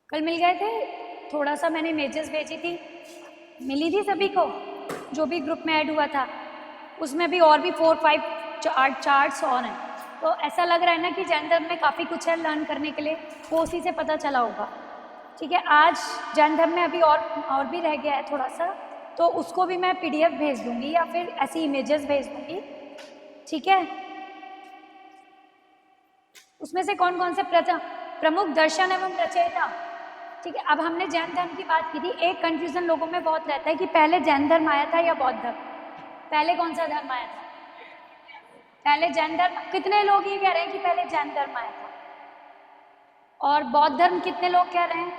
कल मिल गए थे, थोड़ा सा मैंने इमेजेस भेजी थी, मिली थी सभी को जो भी ग्रुप में ऐड हुआ था। उसमें भी और भी 4-5 चार्ट्स और हैं, तो ऐसा लग रहा है ना कि जैन धर्म में काफ़ी कुछ है लर्न करने के लिए, वो उसी से पता चला होगा। ठीक है, आज जैन धर्म में अभी और भी रह गया है थोड़ा सा, तो उसको भी मैं PDF भेज दूंगी या फिर ऐसी इमेजेस भेज दूंगी। ठीक है, उसमें से कौन कौन से प्रमुख दर्शन एवं रचयिता। ठीक है, अब हमने जैन धर्म की बात की थी। एक कंफ्यूजन लोगों में बहुत रहता है कि पहले जैन धर्म आया था या बौद्ध धर्म। पहले कौन सा धर्म आया था? पहले जैन धर्म। कितने लोग ये कह रहे हैं कि पहले जैन धर्म आया था? और बौद्ध धर्म कितने लोग कह रहे हैं?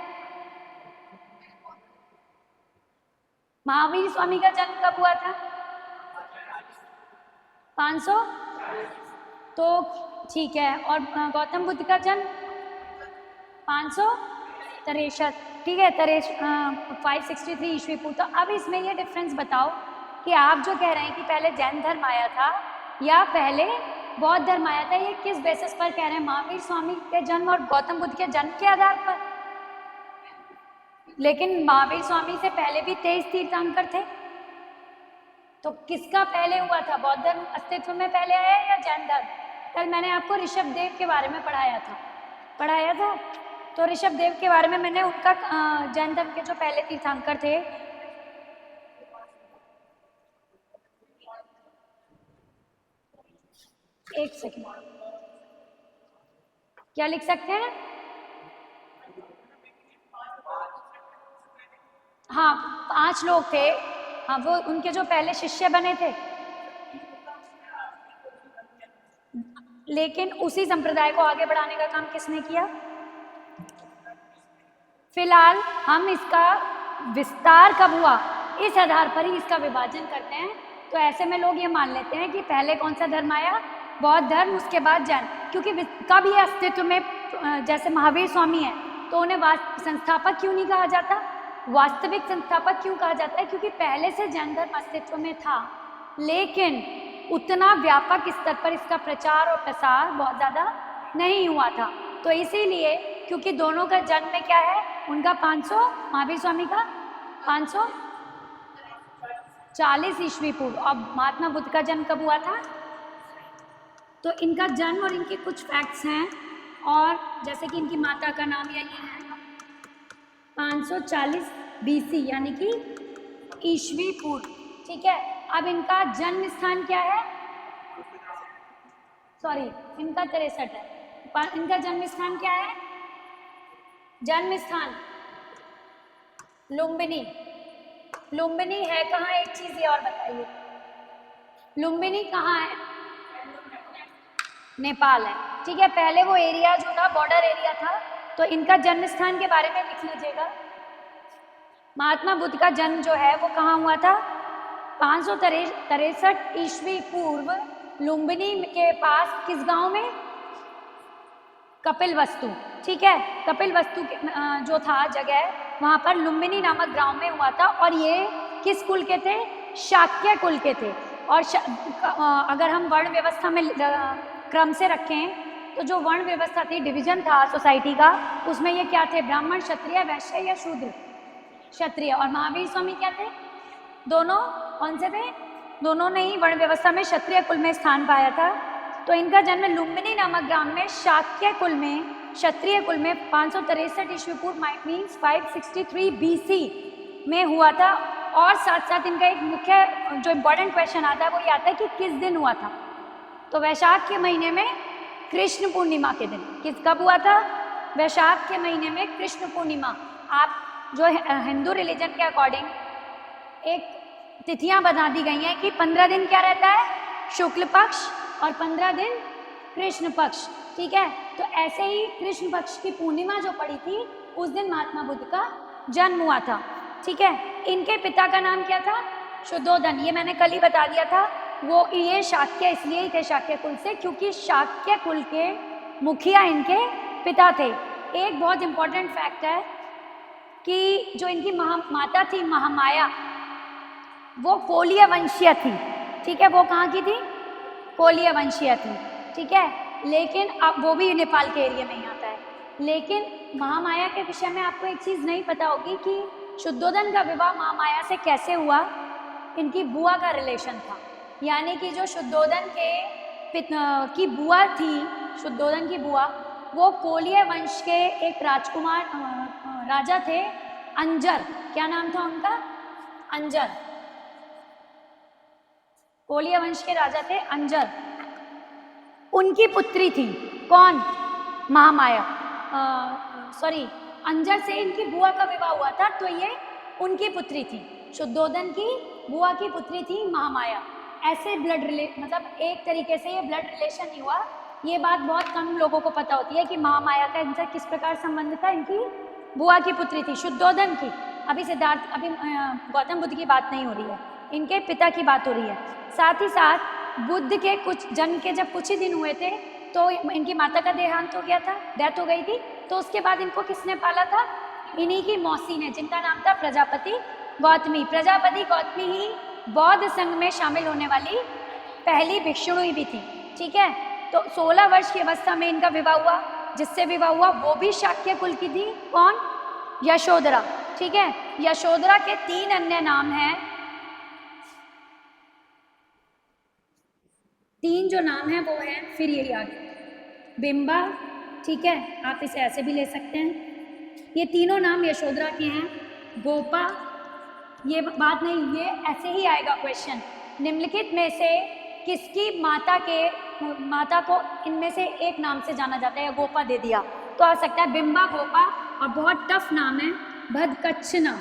महावीर स्वामी का जन्म कब हुआ था? 500। तो ठीक है, और गौतम बुद्ध का जन्म 563। ठीक है, 563 ईस्वी पूर्व। तो अब इसमें ये डिफरेंस बताओ कि आप जो कह रहे हैं कि पहले जैन धर्म आया था या पहले बौद्ध धर्म आया था, ये किस बेसिस पर कह रहे हैं? महावीर स्वामी के जन्म और गौतम बुद्ध के जन्म के आधार पर। लेकिन महावीर स्वामी से पहले भी 23 तीर्थंकर थे, तो किसका पहले हुआ था? बौद्ध धर्म अस्तित्व में पहले आया या जैन धर्म? कल मैंने आपको ऋषभ देव के बारे में पढ़ाया था। तो ऋषभ देव के बारे में मैंने उनका जैन धर्म के जो पहले तीर्थंकर थे, एक सेकंड, क्या लिख सकते हैं? हाँ, 5 लोग थे। हाँ, वो उनके जो पहले शिष्य बने थे, लेकिन उसी संप्रदाय को आगे बढ़ाने का काम किसने किया? फिलहाल हम इसका विस्तार कब हुआ, इस आधार पर ही इसका विभाजन करते हैं। तो ऐसे में लोग ये मान लेते हैं कि पहले कौन सा धर्म आया? बौद्ध धर्म, उसके बाद जैन। क्योंकि कब ये अस्तित्व में, जैसे महावीर स्वामी है तो उन्हें संस्थापक क्यों नहीं कहा जाता? वास्तविक संस्थापक क्यों कहा जाता है? क्योंकि पहले से जैन धर्म अस्तित्व में था, लेकिन उतना व्यापक स्तर पर इसका प्रचार और प्रसार बहुत ज़्यादा नहीं हुआ था। तो इसीलिए, क्योंकि दोनों का जन्म में क्या है, उनका 500, महावीर स्वामी का 540 ईस्वी पूर्व। अब महात्मा बुद्ध का जन्म कब हुआ था? तो इनका जन्म और इनके कुछ फैक्ट्स हैं, और जैसे कि इनकी माता का नाम यही है, 540 BC यानी कि ईस्वी पूर्व। ठीक है, अब इनका जन्म स्थान क्या है? सॉरी, इनका 63 है। इनका जन्म स्थान क्या है? जन्म स्थान लुम्बिनी। लुम्बिनी है कहाँ? एक चीज ये और बताइए, लुम्बिनी कहाँ है? नेपाल है। ठीक है, पहले वो एरिया जो था बॉर्डर एरिया था, तो इनका जन्म स्थान के बारे में लिख लीजिएगा। महात्मा बुद्ध का जन्म जो है वो कहाँ हुआ था? 563 ईस्वी पूर्व लुम्बिनी के पास, किस गांव में? कपिलवस्तु। ठीक है, कपिलवस्तु जो था जगह, वहां पर लुम्बिनी नामक गांव में हुआ था। और ये किस कुल के थे? शाक्य कुल के थे। और अगर हम वर्ण व्यवस्था में क्रम से रखें तो जो वर्ण व्यवस्था थी, डिवीजन था सोसाइटी का, उसमें ये क्या थे? ब्राह्मण, क्षत्रिय, वैश्य या शूद्र? क्षत्रिय। और महावीर स्वामी क्या थे? दोनों। कौन से थे? दोनों ने ही वर्ण व्यवस्था में क्षत्रिय कुल में स्थान पाया था। तो इनका जन्म लुम्बिनी नामक ग्राम में शाक्य कुल में, क्षत्रिय कुल में 563 ईस्वी पूर्व मीन्स 563 BC में हुआ था। और साथ साथ इनका एक मुख्य जो इम्पोर्टेंट क्वेश्चन आता है वो ये आता है कि किस दिन हुआ था? तो वैशाख के महीने में कृष्ण पूर्णिमा के दिन। कब हुआ था? वैशाख के महीने में कृष्ण पूर्णिमा। आप जो हिंदू रिलीजन के अकॉर्डिंग एक तिथियां बना दी गई हैं कि 15 दिन क्या रहता है? शुक्ल पक्ष, और 15 दिन कृष्ण पक्ष। ठीक है, तो ऐसे ही कृष्ण पक्ष की पूर्णिमा जो पड़ी थी, उस दिन महात्मा बुद्ध का जन्म हुआ था। ठीक है, इनके पिता का नाम क्या था? शुद्धोधन। ये मैंने कल ही बता दिया था। वो ये शाक्य इसलिए ही थे, शाक्य कुल से, क्योंकि शाक्य कुल के मुखिया इनके पिता थे। एक बहुत इंपॉर्टेंट फैक्ट है कि जो इनकी माता थी महामाया, वो कोलीय वंशीय थी। ठीक है, वो कहाँ की थी? कोलीय वंशीय थी। ठीक है, लेकिन अब वो भी नेपाल के एरिया में ही आता है। लेकिन महामाया के विषय में आपको एक चीज नहीं पता होगी कि शुद्धोधन का विवाह महामाया से कैसे हुआ। इनकी बुआ का रिलेशन था, यानी कि जो शुद्धोधन की बुआ थी, शुद्धोधन की बुआ, वो कोलिय वंश के एक राजकुमार राजा थे, अंजर। क्या नाम था उनका? अंजर। कोलिय वंश के राजा थे अंजर। उनकी पुत्री थी कौन? महामाया। सॉरी, अंजर से इनकी बुआ का विवाह हुआ था, तो ये उनकी पुत्री थी। शुद्धोधन की बुआ की पुत्री थी महामाया। ऐसे ब्लड मतलब एक तरीके से ये ब्लड रिलेशन नहीं हुआ। ये बात बहुत कम लोगों को पता होती है कि महामाया का इनसे किस प्रकार संबंध था। इनकी बुआ की पुत्री थी शुद्धोधन की। अभी गौतम बुद्ध की बात नहीं हो रही है, इनके पिता की बात हो रही है। साथ ही साथ बुद्ध के जन्म के जब कुछ ही दिन हुए थे तो इनकी माता का देहांत हो गया था, डेथ हो गई थी। तो उसके बाद इनको किसने पाला था? इन्हीं की मौसी ने, जिनका नाम था प्रजापति गौतमी। प्रजापति गौतमी ही बौद्ध संघ में शामिल होने वाली पहली भिक्षुणी भी थी। ठीक है, तो 16 वर्ष की अवस्था में इनका विवाह हुआ। जिससे विवाह हुआ वो भी शाक्य कुल की थी। कौन? यशोधरा। ठीक है, यशोधरा के 3 अन्य नाम हैं। 3 जो नाम हैं वो हैं, फिर यही आगे बिंबा। ठीक है, आप इसे ऐसे भी ले सकते हैं। ये तीनों नाम यशोधरा के हैं। गोपा, ये बात नहीं, ये ऐसे ही आएगा क्वेश्चन। निम्नलिखित में से किसकी माता को इनमें से एक नाम से जाना जाता है, या गोपा दे दिया तो आ सकता है बिंबा, गोपा, और बहुत टफ नाम है भद्दकच्छना।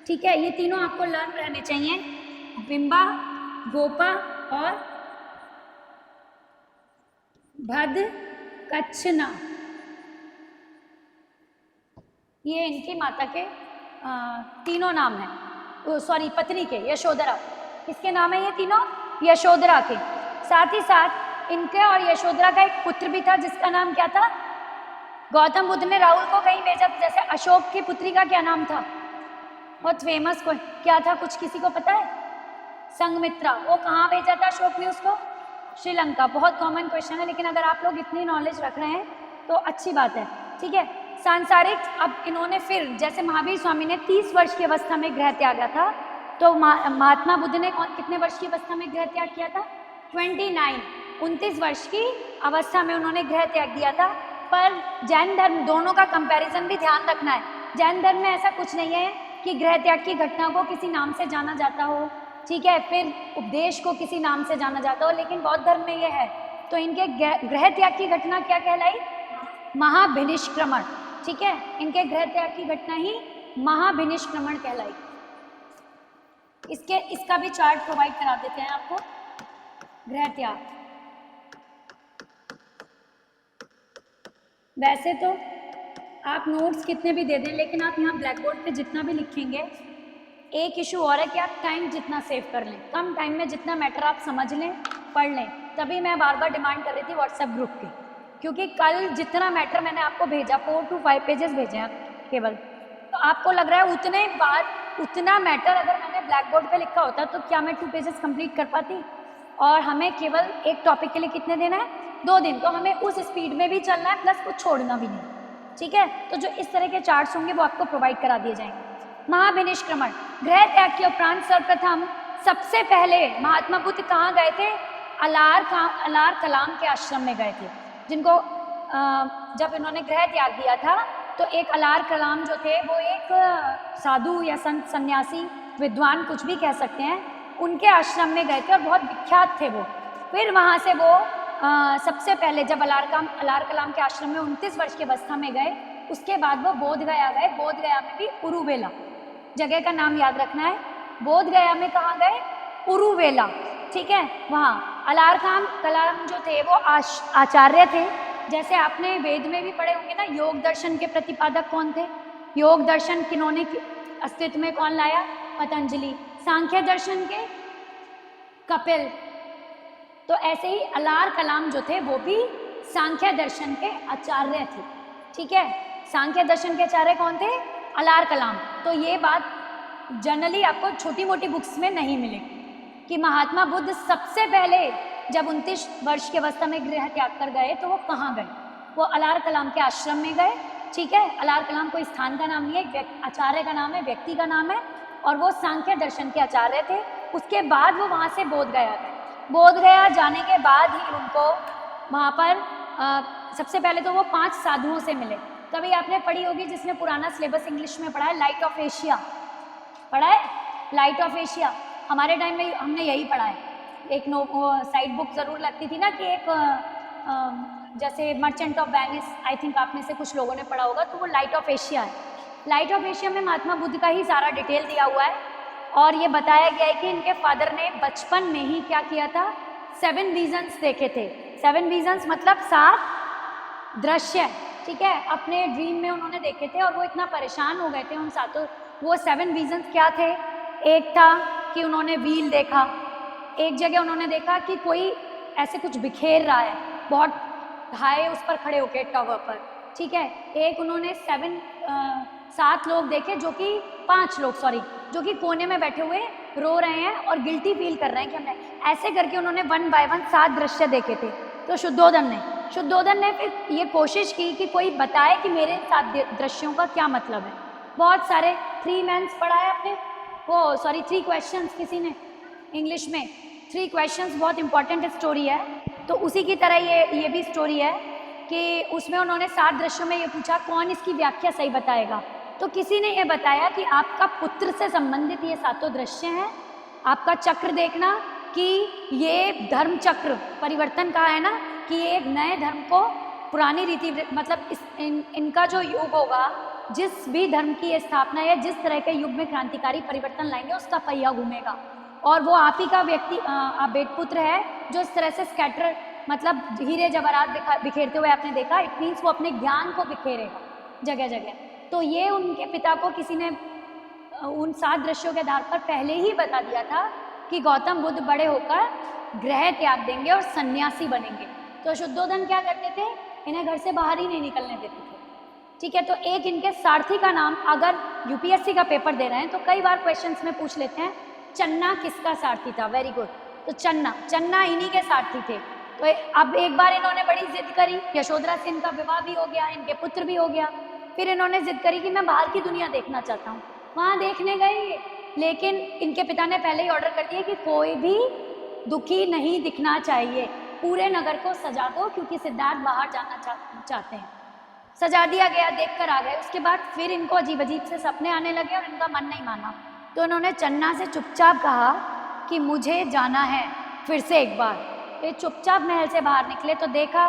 ठीक है, ये तीनों आपको लर्न रहने चाहिए, बिंबा, गोपा और भद्दकच्छना। ये इनकी माता के तीनों नाम हैं, सॉरी पत्नी के, यशोधरा। किसके नाम है ये तीनों? यशोधरा के। साथ ही साथ इनके और यशोधरा का एक पुत्र भी था, जिसका नाम क्या था? गौतम बुद्ध ने राहुल को कहीं भेजा, जैसे अशोक की पुत्री का क्या नाम था? बहुत फेमस कोई क्या था, कुछ किसी को पता है? संघमित्रा। वो कहाँ भेजा था अशोक ने उसको? श्रीलंका। बहुत कॉमन क्वेश्चन है, लेकिन अगर आप लोग इतनी नॉलेज रख रहे हैं तो अच्छी बात है। ठीक है, सांसारिक। अब इन्होंने फिर, जैसे महावीर स्वामी ने 30 वर्ष की अवस्था में गृह त्यागा था, तो महात्मा बुद्ध ने कितने वर्ष की अवस्था में गृह त्याग किया था? 29 वर्ष की अवस्था में उन्होंने गृह त्याग दिया था। पर जैन धर्म, दोनों का कंपैरिजन भी ध्यान रखना है। जैन धर्म में ऐसा कुछ नहीं है कि गृह त्याग की घटना को किसी नाम से जाना जाता हो, ठीक है, फिर उपदेश को किसी नाम से जाना जाता हो, लेकिन बौद्ध धर्म में यह है। तो इनके गृह त्याग की घटना क्या कहलाई? महाभिनिष्क्रमण। ठीक है, इनके गृह त्याग की घटना ही महाभिनिष्क्रमण कहलाई। इसका भी चार्ट प्रोवाइड करा देते हैं आपको। गृह त्याग, वैसे तो आप नोट्स कितने भी दे दें, लेकिन आप यहाँ ब्लैक बोर्ड पे जितना भी लिखेंगे, एक इशू और है कि आप टाइम जितना सेव कर लें, कम टाइम में जितना मैटर आप समझ लें, पढ़ लें। तभी मैं बार बार डिमांड कर रही थी व्हाट्सएप ग्रुप की, क्योंकि कल जितना मैटर मैंने आपको भेजा, 4 to 5 पेजेस भेजे हैं केवल, तो आपको लग रहा है उतने बार उतना मैटर अगर मैंने ब्लैक बोर्ड पे लिखा होता तो क्या मैं 2 पेजेस कंप्लीट कर पाती? और हमें केवल एक टॉपिक के लिए कितने दिन है? 2 दिन। तो हमें उस स्पीड में भी चलना है, प्लस कुछ छोड़ना भी नहीं। ठीक है, तो जो इस तरह के चार्ट्स होंगे वो आपको प्रोवाइड करा दिए जाएंगे। महाभिनिष्क्रमण, गृह त्याग के उपरांत सर्वप्रथम सबसे पहले महात्मा बुद्ध कहाँ गए थे? अलार कलाम के आश्रम में गए थे, जिनको जब इन्होंने गृह त्याग दिया था तो एक अलार कलाम जो थे वो एक साधु या संत, सन्यासी, विद्वान, कुछ भी कह सकते हैं, उनके आश्रम में गए थे और बहुत विख्यात थे वो। फिर वहाँ से वो सबसे पहले जब अलार कलाम के आश्रम में 29 वर्ष की अवस्था में गए, उसके बाद वो बोध गया गए। बोध गया में भी उरुवेला, जगह का नाम याद रखना है। बोध गया में कहाँ गए? उरुवेला। ठीक है, वहाँ अलार कलाम जो थे वो आचार्य थे। जैसे आपने वेद में भी पढ़े होंगे ना, योग दर्शन के प्रतिपादक कौन थे? योग दर्शन किन्होंने अस्तित्व में कौन लाया? पतंजलि। सांख्य दर्शन के कपिल। तो ऐसे ही अलार कलाम जो थे वो भी सांख्य दर्शन के आचार्य थे। ठीक है, सांख्य दर्शन के आचार्य कौन थे? अलार कलाम। तो ये बात जनरली आपको छोटी मोटी बुक्स में नहीं मिलेगी कि महात्मा बुद्ध सबसे पहले जब 29 वर्ष की अवस्था में गृह त्याग कर गए तो वो कहाँ गए? वो अलार कलाम के आश्रम में गए ठीक है। अलार कलाम कोई स्थान का नाम नहीं है, आचार्य का नाम है, व्यक्ति का नाम है, और वो सांख्य दर्शन के आचार्य थे। उसके बाद वो वहाँ से बोध गया गए। बोध गया जाने के बाद ही उनको वहाँ पर सबसे पहले तो वो 5 साधुओं से मिले। कभी आपने पढ़ी होगी, जिसने पुराना सिलेबस इंग्लिश में पढ़ा है, लाइट ऑफ एशिया पढ़ा है। लाइट ऑफ एशिया हमारे टाइम में हमने यही पढ़ा है। एक साइड बुक ज़रूर लगती थी ना, कि एक जैसे merchant of Venice, I think आप में से कुछ लोगों ने पढ़ा होगा, तो वो लाइट ऑफ एशिया है। लाइट ऑफ एशिया में महात्मा बुद्ध का ही सारा डिटेल दिया हुआ है, और ये बताया गया है कि इनके फादर ने बचपन में ही क्या किया था, 7 विजन्स देखे थे। 7 विजन्स मतलब 7 दृश्य, ठीक है, अपने ड्रीम में उन्होंने देखे थे, और वो इतना परेशान हो गए थे उन सातों। वो 7 विजन्स क्या थे? एक था कि उन्होंने व्हील देखा, एक जगह उन्होंने देखा कि कोई ऐसे कुछ बिखेर रहा है बहुत हाई उस पर खड़े होके टावर पर, ठीक है। एक उन्होंने 7 लोग देखे, जो कि 5 लोग सॉरी, जो कि कोने में बैठे हुए रो रहे हैं और गिल्टी फील कर रहे हैं कि हमने ऐसे करके, उन्होंने 1 बाय 1 7 दृश्य देखे थे। तो शुद्धोधन ने फिर ये कोशिश की कि कोई बताए कि मेरे 7 दृश्यों का क्या मतलब है। बहुत सारे 3 मैंस पढ़ा है आपने, वो सॉरी 3 क्वेश्चंस, किसी ने इंग्लिश में 3 क्वेश्चंस, बहुत इंपॉर्टेंट स्टोरी है। तो उसी की तरह ये भी स्टोरी है कि उसमें उन्होंने 7 दृश्यों में ये पूछा कौन इसकी व्याख्या सही बताएगा। तो किसी ने ये बताया कि आपका पुत्र से संबंधित ये 7 दृश्य हैं। आपका चक्र देखना कि ये धर्म चक्र परिवर्तन कहा है ना, कि ये एक नए धर्म को पुरानी रीति, मतलब इनका जो युग होगा, जिस भी धर्म की ये स्थापना या जिस तरह के युग में क्रांतिकारी परिवर्तन लाएंगे, उसका पहिया घूमेगा। और वो आप ही का व्यक्ति, आप बेटपुत्र है, जो इस तरह से स्कैटर, मतलब हीरे जवाहरात बिखेरते हुए आपने देखा। इट मीन्स वो अपने ज्ञान को बिखेरेगा जगह जगह। तो ये उनके पिता को किसी ने उन 7 दृश्यों के आधार पर पहले ही बता दिया था कि गौतम बुद्ध बड़े होकर गृह त्याग देंगे और सन्यासी बनेंगे। तो शुद्धोधन क्या करते थे, इन्हें घर से बाहर ही नहीं निकलने देते थे, ठीक है। तो एक इनके सारथी का नाम, अगर यूपीएससी का पेपर दे रहे हैं तो कई बार क्वेश्चंस में पूछ लेते हैं, चन्ना किसका सारथी था? Very good. तो चन्ना इन्हीं के सारथी थे। तो अब एक बार इन्होंने बड़ी जिद करी, यशोधरा से इनका विवाह भी हो गया, इनके पुत्र भी हो गया। फिर इन्होंने जिद करी कि मैं बाहर की दुनिया देखना चाहता हूँ। वहाँ देखने गए, लेकिन इनके पिता ने पहले ही ऑर्डर कर दिया कि कोई भी दुखी नहीं दिखना चाहिए, पूरे नगर को सजा दो, क्योंकि सिद्धार्थ बाहर जाना चाहते हैं। सजा दिया गया, देखकर आ गए। उसके बाद फिर इनको अजीब अजीब से सपने आने लगे और इनका मन नहीं माना। तो इन्होंने चन्ना से चुपचाप कहा कि मुझे जाना है फिर से एक बार। ये चुपचाप महल से बाहर निकले तो देखा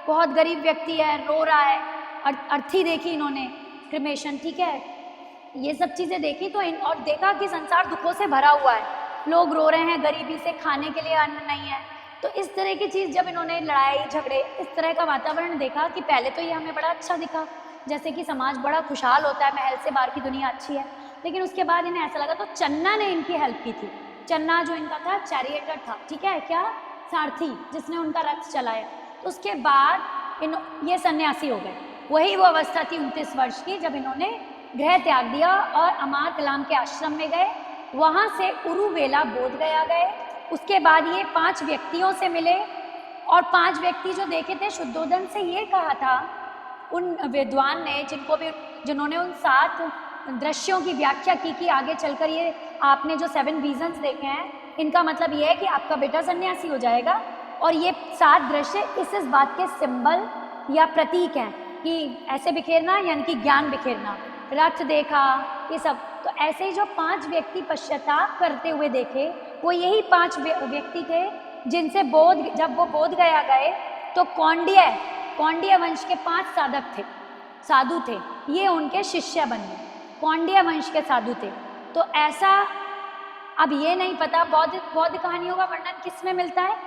बहुत गरीब व्यक्ति है, रो रहा है। अर्थी देखी इन्होंने, क्रिमेशन, ठीक है, ये सब चीज़ें देखी। तो और देखा कि संसार दुखों से भरा हुआ है, लोग रो रहे हैं, गरीबी से खाने के लिए अन्न नहीं है। तो इस तरह की चीज़, जब इन्होंने लड़ाई झगड़े, इस तरह का वातावरण देखा कि पहले तो ये हमें बड़ा अच्छा दिखा, जैसे कि समाज बड़ा खुशहाल होता है, महल से बाहर की दुनिया अच्छी है। लेकिन उसके बाद इन्हें ऐसा लगा, तो चन्ना ने इनकी हेल्प की थी। चन्ना जो इनका था चैरिएटर था, ठीक है, क्या सारथी, जिसने उनका रथ चलाया। तो उसके बाद ये सन्यासी हो गए। वही वो अवस्था थी 29 वर्ष की, जब इन्होंने गृह त्याग दिया और अमार कलाम के आश्रम में गए। वहाँ से उरुवेला बोध गया गए। उसके बाद ये 5 व्यक्तियों से मिले, और 5 व्यक्ति जो देखे थे, शुद्धोधन से ये कहा था उन विद्वान ने, जिन्होंने उन 7 दृश्यों की व्याख्या की कि आगे चलकर ये आपने जो 7 विजन्स देखे हैं, इनका मतलब ये है कि आपका बेटा सन्यासी हो जाएगा। और ये 7 दृश्य इस बात के सिंबल या प्रतीक हैं कि ऐसे बिखेरना, यानी कि ज्ञान बिखेरना, रथ देखा, ये सब। तो ऐसे ही जो 5 व्यक्ति पश्चाताप करते हुए देखे, वो यही 5 व्यक्ति थे जिनसे जब वो बोध गया गए, तो कौंडिय वंश के 5 साधु थे, ये उनके शिष्य बने। कौंडिय वंश के साधु थे। तो ऐसा, अब ये नहीं पता बौद्ध कहानियों का वर्णन किस में मिलता है,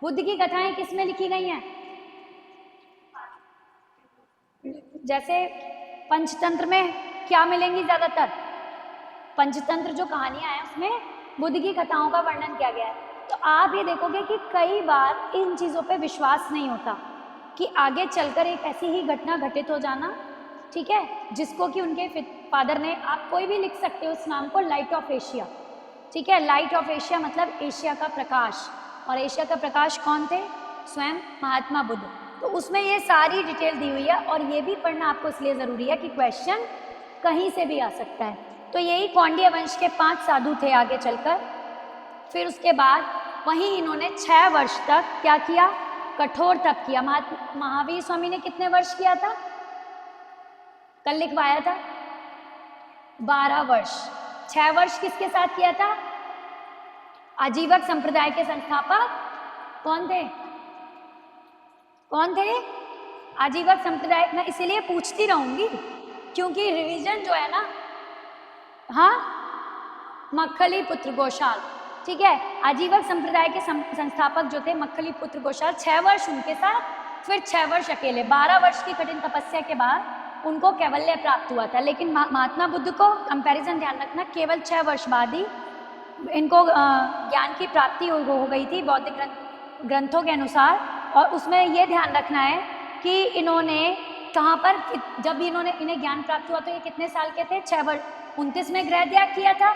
बुद्ध की कथाएं किस में लिखी गई हैं। जैसे पंचतंत्र में क्या मिलेंगी ज्यादातर, पंचतंत्र जो कहानियां हैं उसमें बुद्ध की कथाओं का वर्णन किया गया है। तो आप ये देखोगे कि कई बार इन चीज़ों पे विश्वास नहीं होता कि आगे चलकर एक ऐसी ही घटना घटित हो जाना, ठीक है, जिसको कि उनके फादर ने, आप कोई भी लिख सकते हो उस नाम को, लाइट ऑफ एशिया, ठीक है। लाइट ऑफ एशिया मतलब एशिया का प्रकाश, और एशिया का प्रकाश कौन थे? स्वयं महात्मा बुद्ध। तो उसमें ये सारी डिटेल दी हुई है और ये भी पढ़ना आपको इसलिए ज़रूरी है कि क्वेश्चन कहीं से भी आ सकता है। तो यही कौंडिन्य वंश के 5 साधु थे आगे चलकर। फिर उसके बाद वहीं इन्होंने 6 वर्ष तक क्या किया, कठोर तप किया। महावीर स्वामी ने कितने वर्ष किया था, कल लिखवाया था 12 वर्ष। 6 वर्ष किसके साथ किया था, आजीवक संप्रदाय के संस्थापक कौन थे, कौन थे, आजीवक संप्रदाय। मैं इसीलिए पूछती रहूंगी क्योंकि रिवीजन जो है ना, हाँ, मक्खली पुत्र गोशाल, ठीक है। आजीवक संप्रदाय के संस्थापक जो थे मक्खली पुत्र गोशाल, 6 वर्ष उनके साथ, फिर 6 वर्ष अकेले। 12 वर्ष की कठिन तपस्या के बाद उनको कैवल्य प्राप्त हुआ था। लेकिन महात्मा बुद्ध को कंपैरिजन ध्यान रखना, केवल 6 वर्ष बाद ही इनको ज्ञान की प्राप्ति हो गई थी बौद्धिक ग्रंथों के अनुसार। और उसमें ये ध्यान रखना है कि इन्होंने कहाँ पर, जब इन्हें ज्ञान प्राप्त हुआ तो ये कितने साल के थे, 6 वर्ष। 29 में गृह त्याग किया था,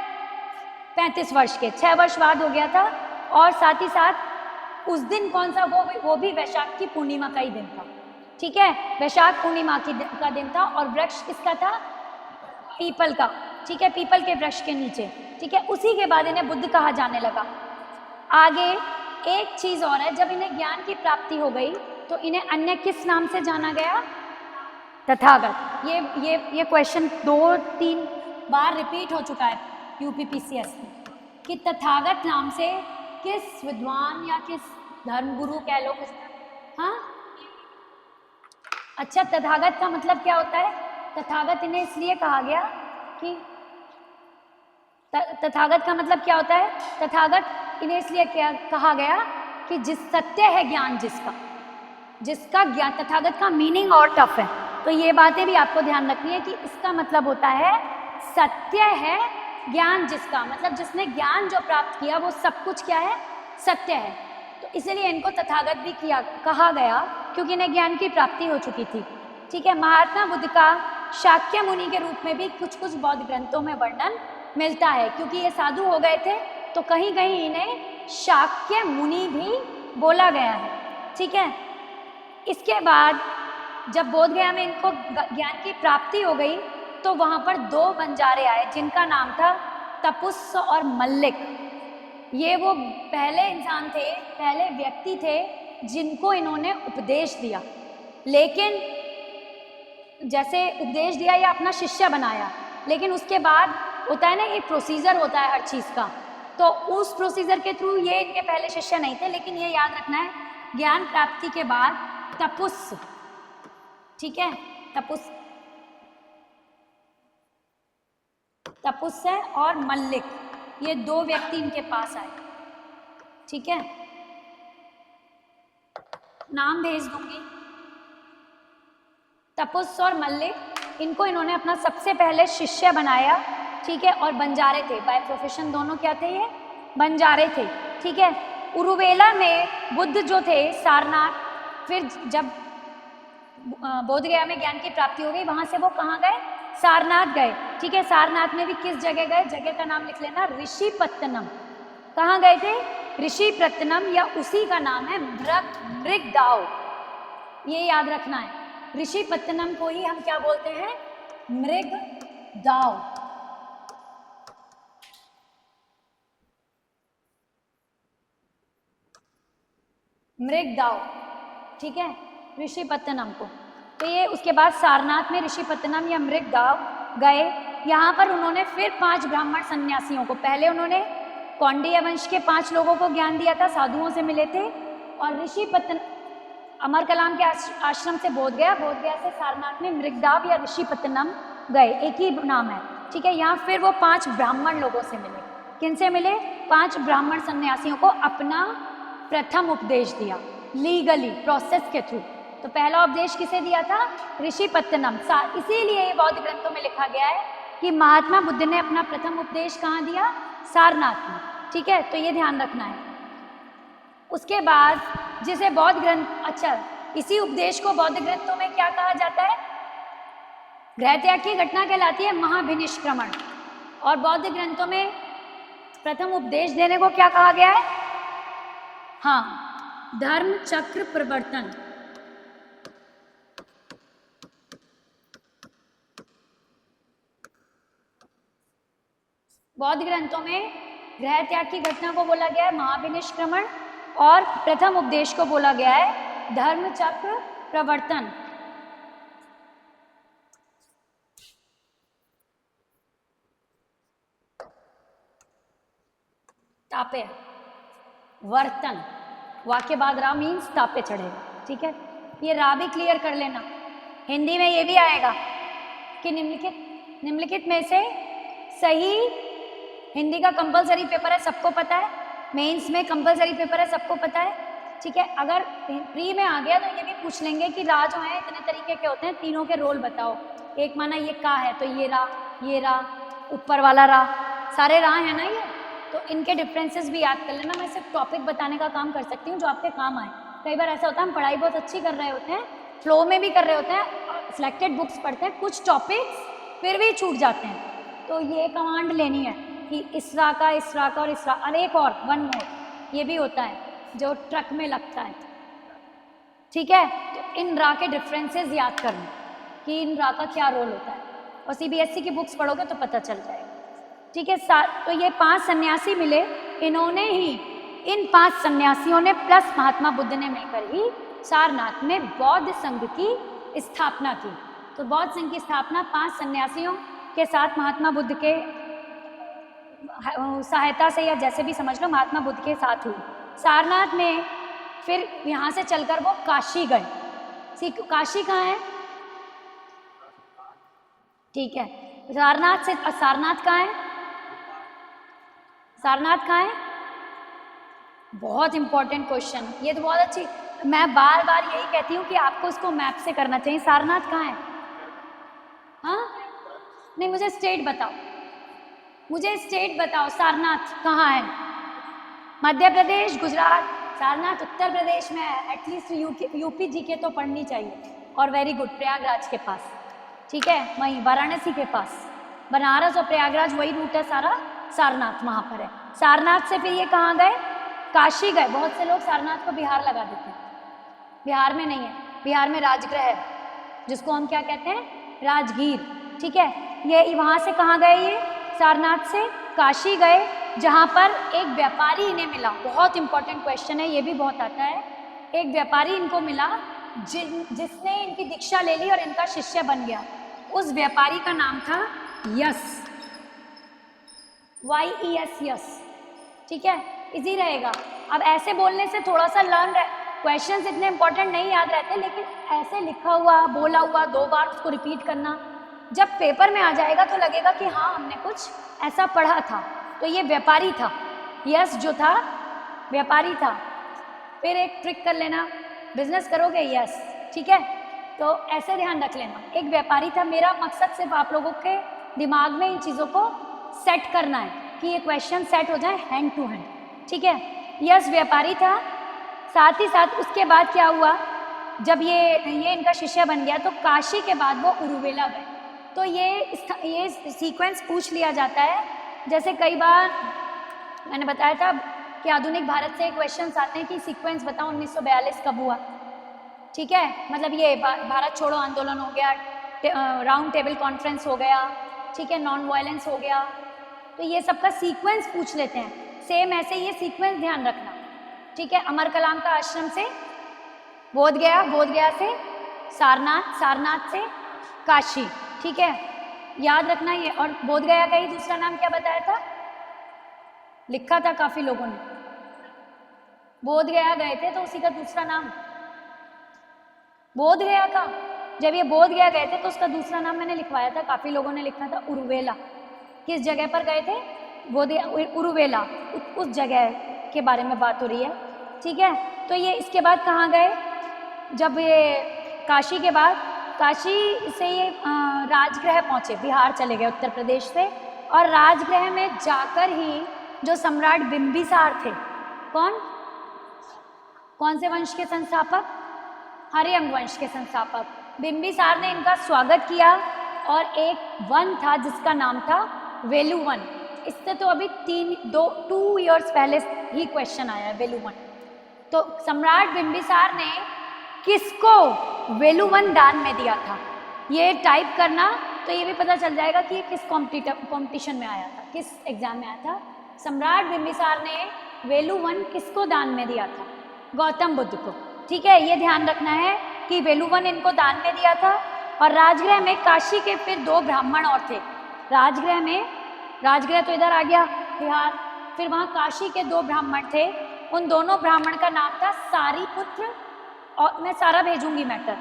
35 वर्ष के, 6 वर्ष बाद हो गया था। और साथ ही साथ उस दिन कौन सा, वो भी वैशाख की पूर्णिमा का ही दिन था, ठीक है। वैशाख पूर्णिमा का दिन था और वृक्ष किसका था, पीपल का, ठीक है, पीपल के वृक्ष के नीचे, ठीक है। उसी के बाद इन्हें बुद्ध कहा जाने लगा। आगे एक चीज और है, जब इन्हें ज्ञान की प्राप्ति हो गई तो इन्हें अन्य किस नाम से जाना गया, तथागत। ये क्वेश्चन 2-3 बार रिपीट हो चुका है यूपीपीसीएस में कि तथागत नाम से किस विद्वान या किस धर्मगुरु कह लो, हाँ, अच्छा, तथागत का मतलब क्या होता है, तथागत इन्हें इसलिए कहा गया कि तथागत का मतलब क्या होता है, तथागत इन्हें इसलिए क्या कहा गया कि जिस सत्य है ज्ञान, जिसका ज्ञान, तथागत का मीनिंग और टफ है, तो ये बातें भी आपको ध्यान रखनी है कि इसका मतलब होता है सत्य है ज्ञान, जिसका मतलब जिसने ज्ञान जो प्राप्त किया वो सब कुछ क्या है, सत्य है। तो इसलिए इनको तथागत भी कहा गया क्योंकि इन्हें ज्ञान की प्राप्ति हो चुकी थी, ठीक है। महात्मा बुद्ध का शाक्य मुनि के रूप में भी कुछ कुछ बौद्ध ग्रंथों में वर्णन मिलता है, क्योंकि ये साधु हो गए थे तो कहीं कहीं इन्हें शाक्य मुनि भी बोला गया है, ठीक है। इसके बाद जब बोध गया में इनको ज्ञान की प्राप्ति हो गई तो वहां पर 2 बंजारे आए जिनका नाम था तपुस्स और मल्लिक। ये वो पहले इंसान थे, पहले व्यक्ति थे जिनको इन्होंने उपदेश दिया। लेकिन जैसे उपदेश दिया या अपना शिष्य बनाया, लेकिन उसके बाद होता है ना, एक प्रोसीजर होता है हर चीज़ का, तो उस प्रोसीजर के थ्रू ये इनके पहले शिष्य नहीं थे। लेकिन ये याद रखना है, ज्ञान प्राप्ति के बाद तपुस्स, ठीक है, तपुस्स और मल्लिक, ये 2 व्यक्ति इनके पास आए, ठीक है। नाम भेज दूंगी, तपुस्स और मल्लिक, इनको इन्होंने अपना सबसे पहले शिष्य बनाया, ठीक है। और बंजारे थे, बाय प्रोफेशन दोनों क्या थे, ये बंजारे थे, ठीक है। उरुवेला में बुद्ध जो थे, सारनाथ, फिर जब बोध गया में ज्ञान की प्राप्ति हो गई, वहां से वो कहाँ गए, सारनाथ गए, ठीक है। सारनाथ में भी किस जगह गए, जगह का नाम लिख लेना, ऋषिपत्तनम। कहाँ गए थे, ऋषिपत्तनम, या उसी का नाम है मृगदाव, ये याद रखना है। ऋषिपत्तनम को ही हम क्या बोलते हैं, मृगदाव। मृगदाव, ठीक है, ऋषिपत्तनम को। तो ये उसके बाद सारनाथ में ऋषिपत्तनम या मृगदाव गए। यहाँ पर उन्होंने फिर 5 ब्राह्मण सन्यासियों को, पहले उन्होंने कौंडिन्य वंश के 5 लोगों को ज्ञान दिया था, साधुओं से मिले थे। और अमर कलाम के आश्रम से बोध गया से सारनाथ में मृगदाव या ऋषिपत्तनम गए, एक ही नाम है, ठीक है। यहाँ फिर वो 5 ब्राह्मण लोगों से मिले। किन से मिले, 5 ब्राह्मण सन्यासियों को अपना प्रथम उपदेश दिया, लीगली प्रोसेस के थ्रू। तो पहला उपदेश किसे दिया था, ऋषिपत्तनम। इसीलिए ये बौद्ध ग्रंथों में लिखा गया है कि महात्मा बुद्ध ने अपना प्रथम उपदेश कहाँ दिया, सारनाथ में, ठीक है। तो ये ध्यान रखना है। उसके बाद जिसे बौद्ध ग्रंथ, अच्छा, इसी उपदेश को बौद्ध ग्रंथों में क्या कहा जाता है, गृह त्याग की घटना कहलाती है महाभिनिष्क्रमण। और बौद्ध ग्रंथों में प्रथम उपदेश देने को क्या कहा गया है, हाँ, धर्म चक्र प्रवर्तन, बौद्ध ग्रंथों में गृह त्याग की घटना को बोला गया है महाविनिष्क्रमण, और प्रथम उपदेश को बोला गया है धर्म चक्र प्रवर्तन। तापे वर्तन, वाक्य बाद रा मीन्स तापे चढ़ेगा, ठीक है। ये रा भी क्लियर कर लेना। हिंदी में ये भी आएगा कि निम्नलिखित में से सही, हिंदी का कंपलसरी पेपर है सबको पता है, मेंस में कंपलसरी पेपर है सबको पता है, ठीक है। अगर प्री में आ गया तो ये भी पूछ लेंगे कि रा जो है इतने तरीके के होते हैं, तीनों के रोल बताओ। एक माना ये का है तो ये रा, ऊपर वाला रा, सारे रा है ना ये, तो इनके डिफरेंसेस भी याद कर लेना। मैं सिर्फ टॉपिक बताने का काम कर सकती हूँ जो आपके काम आए। कई बार ऐसा होता है हम पढ़ाई बहुत अच्छी कर रहे होते हैं, फ्लो में भी कर रहे होते हैं, सिलेक्टेड बुक्स पढ़ते हैं, कुछ टॉपिक्स फिर भी छूट जाते हैं, तो ये कमांड लेनी है कि इस रा का और इस रा, और एक और वन मोर ये भी होता है जो ट्रक में लगता है, ठीक है। तो इन रा के डिफरेंसेस याद करना कि इन रा का क्या रोल होता है, और सीबीएसई की बुक्स पढ़ोगे तो पता चल जाएगा, ठीक है। तो ये 5 सन्यासी मिले, इन्होंने ही, इन 5 सन्यासियों ने प्लस महात्मा बुद्ध ने मिलकर ही सारनाथ में बौद्ध संघ की स्थापना की। तो बौद्ध संघ की स्थापना 5 सन्यासियों के साथ महात्मा बुद्ध के सहायता से, या जैसे भी समझ लो, महात्मा बुद्ध के साथ हुई। सारनाथ में फिर यहाँ से चलकर वो काशी गए। काशी कहाँ है? ठीक है, सारनाथ से, सारनाथ कहाँ है? सारनाथ कहाँ है? बहुत इंपॉर्टेंट क्वेश्चन, ये तो बहुत अच्छी, मैं बार बार यही कहती हूँ कि आपको इसको मैप से करना चाहिए। सारनाथ कहाँ है? हाँ नहीं, मुझे स्टेट बताओ, मुझे स्टेट बताओ, सारनाथ कहाँ है? मध्य प्रदेश, गुजरात? सारनाथ उत्तर प्रदेश में है। एटलीस्ट यूपी जीके तो पढ़नी चाहिए। और वेरी गुड, प्रयागराज के पास, ठीक है, वहीं वाराणसी के पास, बनारस और प्रयागराज वही रूट है सारा, सारनाथ वहाँ पर है। सारनाथ से फिर ये कहाँ गए? काशी गए। बहुत से लोग सारनाथ को बिहार लगा देते हैं, बिहार में नहीं है, बिहार में राजगृह है जिसको हम क्या कहते हैं? राजगीर, ठीक है। ये वहाँ से कहाँ गए? ये सारनाथ से काशी गए, जहाँ पर एक व्यापारी इन्हें मिला। बहुत इंपॉर्टेंट क्वेश्चन है, ये भी बहुत आता है। एक व्यापारी इनको मिला जिसने इनकी दीक्षा ले ली और इनका शिष्य बन गया। उस व्यापारी का नाम था यस, YES, यस, ठीक है, इजी रहेगा। अब ऐसे बोलने से थोड़ा सा लर्न क्वेश्चंस इतने इंपॉर्टेंट नहीं याद रहते, लेकिन ऐसे लिखा हुआ, बोला हुआ 2 बार उसको रिपीट करना, जब पेपर में आ जाएगा तो लगेगा कि हाँ हमने कुछ ऐसा पढ़ा था। तो ये व्यापारी था, यस जो था व्यापारी था। फिर एक ट्रिक कर लेना, बिजनेस करोगे यस, ठीक है, तो ऐसे ध्यान रख लेना, एक व्यापारी था। मेरा मकसद सिर्फ आप लोगों के दिमाग में इन चीज़ों को सेट करना है कि ये क्वेश्चन सेट हो जाए हैंड टू हैंड, ठीक है। यस व्यापारी था। साथ ही साथ उसके बाद क्या हुआ, जब ये इनका शिष्य बन गया तो काशी के बाद वो उरुवेला गए। तो ये सीक्वेंस पूछ लिया जाता है, जैसे कई बार मैंने बताया था कि आधुनिक भारत से क्वेश्चंस आते हैं कि सीक्वेंस बताओ 1942 कब हुआ, ठीक है, मतलब ये भारत छोड़ो आंदोलन हो गया, राउंड टेबल कॉन्फ्रेंस हो गया, ठीक है, नॉन वायलेंस हो गया, तो ये सबका सीक्वेंस पूछ लेते हैं। सेम ऐसे ये सीक्वेंस ध्यान रखना, ठीक है। अमर कलाम का आश्रम से बोध गया, बोध गया से सारनाथ, सारनाथ से काशी, ठीक है, याद रखना ये। और बोध गया का ही दूसरा नाम क्या बताया था? लिखा था काफी लोगों ने, बोध गया गए थे तो उसी का दूसरा नाम बोध गया का। जब ये बोध गया गए थे तो उसका दूसरा नाम मैंने लिखवाया था, काफी लोगों ने लिखा था उरुवेला। किस जगह पर गए थे? बोध उरुवेला, उस जगह के बारे में बात हो रही है, ठीक है। तो ये इसके बाद कहाँ गए? जब ये काशी के बाद, काशी से ये राजगृह पहुँचे, बिहार चले गए उत्तर प्रदेश से, और राजगृह में जाकर ही जो सम्राट बिंबिसार थे, कौन से वंश के संस्थापक? हर्यंग वंश के संस्थापक बिंबिसार ने इनका स्वागत किया। और एक वन था जिसका नाम था वेलु वन। इससे तो अभी 2 ईयर्स पहले ही क्वेश्चन आया है, वेलु वन। तो सम्राट बिंबिसार ने किसको वेलु वन दान में दिया था? ये टाइप करना तो ये भी पता चल जाएगा कि ये किस कॉम्पिटिशन में आया था। किस एग्जाम में आया था? सम्राट बिंबिसार ने वेलुवन किसको दान में दिया था? गौतम बुद्ध को। ठीक है, ये ध्यान रखना है कि वेलुवन इनको दान में दिया था। और राजगृह में काशी के फिर 2 ब्राह्मण और थे। राजगृह में, राजगृह तो इधर आ गया बिहार, फिर वहाँ काशी के 2 ब्राह्मण थे। उन दोनों ब्राह्मण का नाम था सारीपुत्र, और मैं सारा भेजूंगी मैटर,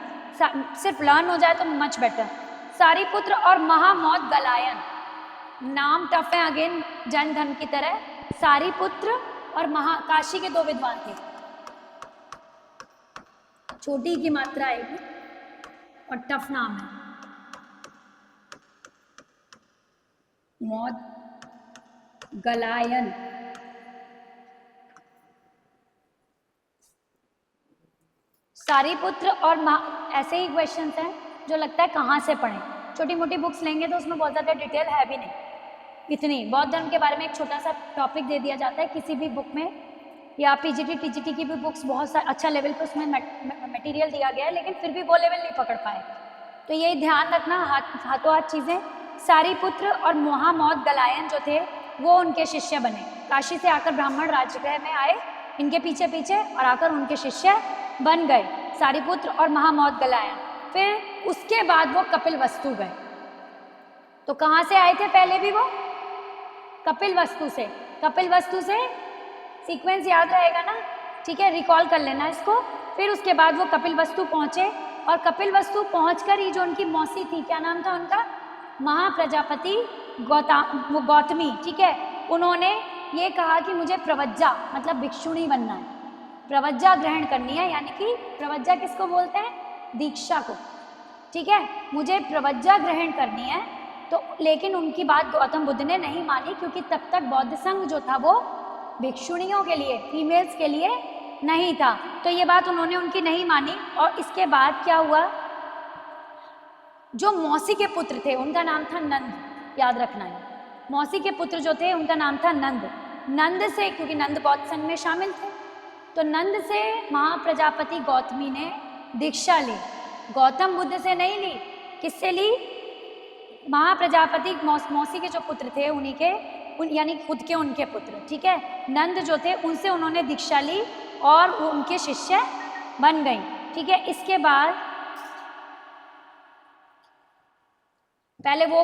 सिर्फ लर्न हो जाए तो मच बेटर। सारीपुत्र और महामौत गलायन, नाम टफ है अगेन, जन धन की तरह। सारीपुत्र और काशी के 2 विद्वान थे, छोटी की मात्रा आएगी और टफ नाम है। मौत गलायन, सारीपुत्र और ऐसे ही क्वेश्चंस हैं जो लगता है कहाँ से पढ़ें। छोटी मोटी बुक्स लेंगे तो उसमें बहुत ज़्यादा डिटेल है भी नहीं, इतनी। बौद्ध धर्म के बारे में एक छोटा सा टॉपिक दे दिया जाता है किसी भी बुक में, या पीजीटी टीजीटी की भी बुक्स बहुत अच्छा लेवल पे उसमें मटेरियल दिया गया है, लेकिन फिर भी वो लेवल नहीं पकड़ पाए। तो ये ध्यान रखना, हाथों हाथ चीज़ें। सारीपुत्र और महामौत गलायन जो थे वो उनके शिष्य बने। काशी से आकर ब्राह्मण राजगृह में आए इनके पीछे पीछे और आकर उनके शिष्य बन गए, सारीपुत्र और महामौत गलायन। फिर उसके बाद वो कपिलवस्तु गए। तो कहाँ से आए थे पहले भी वो? कपिलवस्तु से। कपिलवस्तु से सीक्वेंस याद रहेगा ना? ठीक है, रिकॉल कर लेना इसको। फिर उसके बाद वो कपिलवस्तु पहुँचे, और कपिलवस्तु पहुँचकर ही जो उनकी मौसी थी, क्या नाम था उनका? महाप्रजापति गौतमी। ठीक है, उन्होंने ये कहा कि मुझे प्रवज्जा मतलब भिक्षुणी बनना है, प्रवज्जा ग्रहण करनी है। यानी कि प्रवज्जा किसको बोलते हैं? दीक्षा को। ठीक है, मुझे प्रवज्जा ग्रहण करनी है। तो लेकिन उनकी बात गौतम बुद्ध ने नहीं मानी, क्योंकि तब तक बौद्ध संघ जो था वो भिक्षुणियों के लिए, फीमेल्स के लिए नहीं था। तो ये बात उन्होंने उनकी नहीं मानी। और इसके बाद क्या हुआ? जो मौसी के पुत्र थे उनका नाम था नंद, याद रखना है। मौसी के पुत्र जो थे उनका नाम था नंद। नंद से, क्योंकि नंद बौद्ध संघ में शामिल थे, तो नंद से महाप्रजापति गौतमी ने दीक्षा ली। गौतम बुद्ध से नहीं ली। किससे ली? महाप्रजापति मौसी के जो पुत्र थे उन्हीं के, यानी खुद के उनके पुत्र। ठीक है, नंद जो थे उनसे उन्होंने दीक्षा ली और वो उनके शिष्य बन गई। ठीक है, इसके बाद पहले वो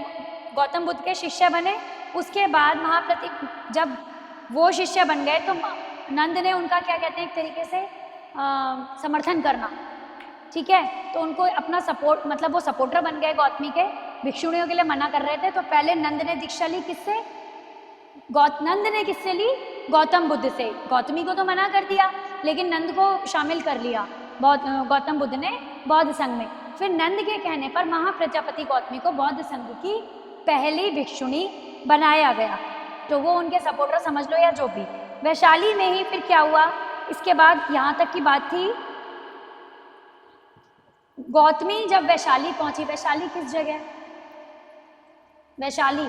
गौतम बुद्ध के शिष्य बने, उसके बाद जब वो शिष्य बन गए तो नंद ने उनका, क्या कहते हैं, एक तरीके से समर्थन करना। ठीक है, तो उनको अपना सपोर्ट, मतलब वो सपोर्टर बन गए गौतमी के। भिक्षुणियों के लिए मना कर रहे थे, तो पहले नंद ने दीक्षा ली। किससे? नंद ने किससे ली? गौतम बुद्ध से। गौतमी को तो मना कर दिया, लेकिन नंद को शामिल कर लिया गौतम बुद्ध ने बौद्ध संघ में। फिर नंद के कहने पर महाप्रजापति गौतमी को बौद्ध संघ की पहली भिक्षुणी बनाया गया। तो वो उनके सपोर्टर समझ लो या जो भी। वैशाली में ही फिर क्या हुआ? इसके बाद यहाँ तक की बात थी। गौतमी जब वैशाली पहुंची, वैशाली किस जगह? वैशाली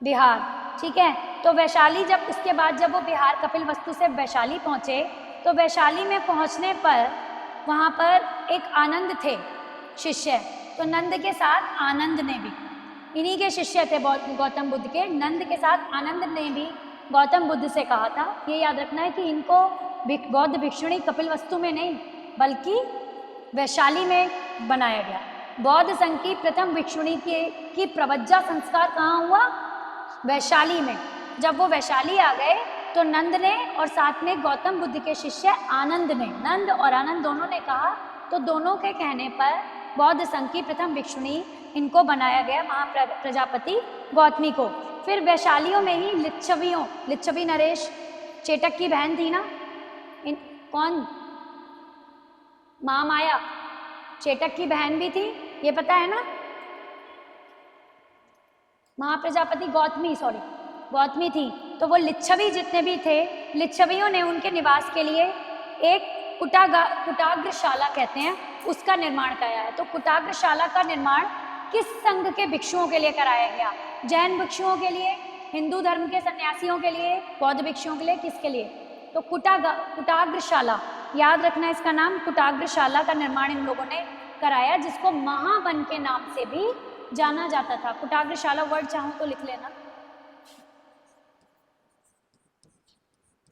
बिहार। ठीक है, तो वैशाली जब, उसके बाद जब वो बिहार कपिलवस्तु से वैशाली पहुंचे, तो वैशाली में पहुंचने पर वहाँ पर एक आनंद थे शिष्य। तो नंद के साथ आनंद ने भी, इन्हीं के शिष्य थे गौतम बुद्ध के, नंद के साथ आनंद ने भी गौतम बुद्ध से कहा था। ये याद रखना है कि इनको बौद्ध भिक्षुणी कपिलवस्तु में नहीं बल्कि वैशाली में बनाया गया। बौद्ध संघ की प्रथम भिक्षुणी की प्रवज्जा संस्कार कहाँ हुआ? वैशाली में। जब वो वैशाली आ गए तो नंद ने और साथ में गौतम बुद्ध के शिष्य आनंद ने, नंद और आनंद दोनों ने कहा, तो दोनों के कहने पर बौद्ध संघ की प्रथम भिक्षुणी इनको बनाया गया, महाप्रजापति गौतमी को। फिर वैशालियों में ही लिच्छवी नरेश, चेटक की बहन थी ना, कौन? महामाया, चेटक की बहन भी थी, ये पता है ना? महाप्रजापति गौतमी थी। तो वो लिच्छवी जितने भी थे, लिच्छवियों ने उनके निवास के लिए एक कुटाग्रशाला कहते हैं, उसका निर्माण कराया है। तो कुटाग्रशाला का निर्माण किस संघ के भिक्षुओं के लिए कराया गया? जैन भिक्षुओं के लिए, हिंदू धर्म के सन्यासियों के लिए, बौद्ध भिक्षुओं के लिए, किसके लिए? तो कुटाग्रशाला, याद रखना इसका नाम, कुटाग्रशाला का निर्माण इन लोगों ने कराया, जिसको महावन के नाम से भी जाना जाता था। कुटाग्रशाला वर्ड चाहो तो लिख लेना।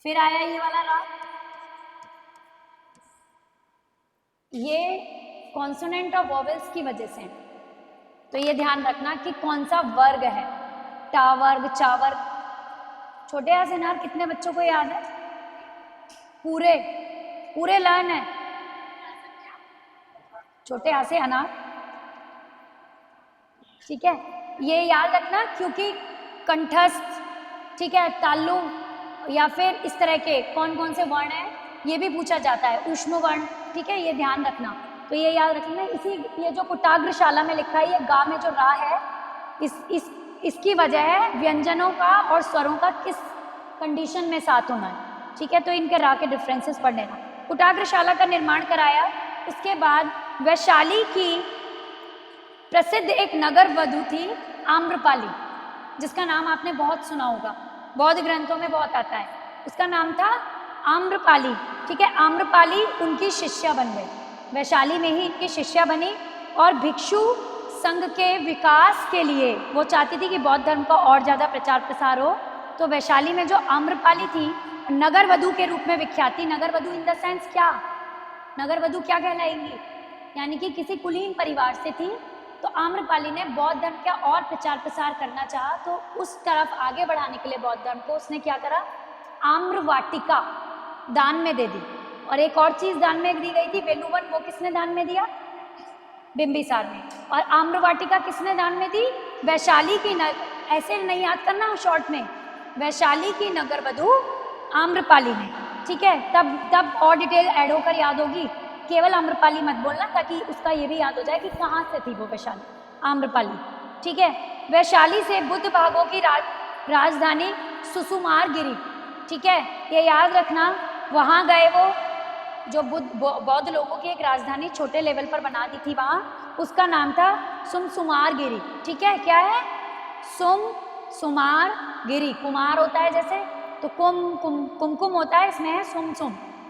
फिर आया ये वाला राग, ये कॉन्सोनेंट और वॉवेल्स की वजह से, तो ये ध्यान रखना कि कौन सा वर्ग है, टा वर्ग, चा वर्ग। छोटे आ से नार कितने बच्चों को याद है? पूरे पूरे लर्न है। छोटे आ से अनार, ठीक है, ये याद रखना क्योंकि कंठस्थ, ठीक है, तालु या फिर इस तरह के कौन कौन से वर्ण हैं ये भी पूछा जाता है, ऊष्म वर्ण, ठीक है, ये ध्यान रखना। तो ये याद रखना। इसी ये जो कुटाग्रशाला में लिखा है, ये गा में जो रा है, इसकी वजह है व्यंजनों का और स्वरों का किस कंडीशन में साथ होना है, ठीक है। तो इनके रा के डिफरेंसेस पढ़ लेना। कुटाग्रशाला का निर्माण कराया, उसके बाद वैशाली की प्रसिद्ध एक नगर वधु थी आम्रपाली, जिसका नाम आपने बहुत सुना होगा, बौद्ध ग्रंथों में बहुत आता है। उसका नाम था आम्रपाली, ठीक है। आम्रपाली उनकी शिष्या बन गई, वैशाली में ही इनकी शिष्या बनी, और भिक्षु संघ के विकास के लिए वो चाहती थी कि बौद्ध धर्म का और ज़्यादा प्रचार प्रसार हो। तो वैशाली में जो आम्रपाली थी, नगर वधु के रूप में विख्यात थी। नगर वधु इन द सेंस क्या, नगर वधु क्या कहलाएंगी, यानी कि किसी कुलीन परिवार से थी। तो आम्रपाली ने बौद्ध धर्म का और प्रचार प्रसार करना चाहा, तो उस तरफ आगे बढ़ाने के लिए बौद्ध धर्म को उसने क्या करा, आम्र वाटिका दान में दे दी। और एक और चीज दान में दी गई थी, वेलुवन, वो किसने दान में दिया, बिंबिसार ने। और आम्र वाटिका किसने दान में दी, वैशाली की ऐसे नहीं याद करना शॉर्ट में, वैशाली की नगर वधु आम्रपाली ने, ठीक है। तब और डिटेल ऐड होकर याद होगी, केवल आम्रपाली मत बोलना, ताकि उसका ये भी याद हो जाए कि कहाँ से थी वो वैशाली, आम्रपाली, ठीक है। वैशाली से बुद्ध भागों की राजधानी सुसुमार गिरी, ठीक है, ये याद रखना। वहाँ गए वो, जो बौद्ध लोगों की एक राजधानी छोटे लेवल पर बना दी थी वहाँ, उसका नाम था सुमसुमार गिरी, ठीक है। क्या है, सुमसुमार गिरी, कुमार होता है जैसे, तो कुमकुम होता है, इसमें है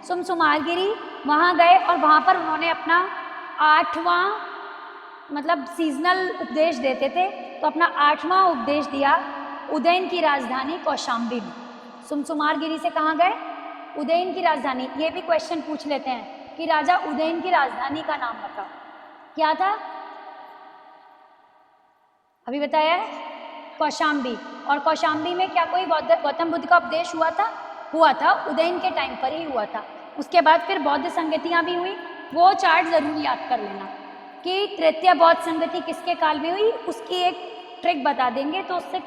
सुमसुमार गिरी। वहाँ गए और वहाँ पर उन्होंने अपना 8वां, मतलब सीजनल उपदेश देते थे, तो अपना 8वां उपदेश दिया उदयन की राजधानी कौशाम्बी में। सुमसुमार गिरी से कहाँ गए, उदयन की राजधानी। ये भी क्वेश्चन पूछ लेते हैं कि राजा उदयन की राजधानी का नाम बताओ, क्या था, अभी बताया है, कौशाम्बी। और कौशाम्बी में क्या कोई गौतम बुद्ध का उपदेश हुआ था उदयन के टाइम पर ही हुआ था। उसके बाद फिर बौद्ध संगतियाँ भी हुई, वो चार्ट जरूर याद कर लेना कि तृतीय बौद्ध संगति किसके काल में हुई, उसकी एक ट्रिक बता देंगे तो उससे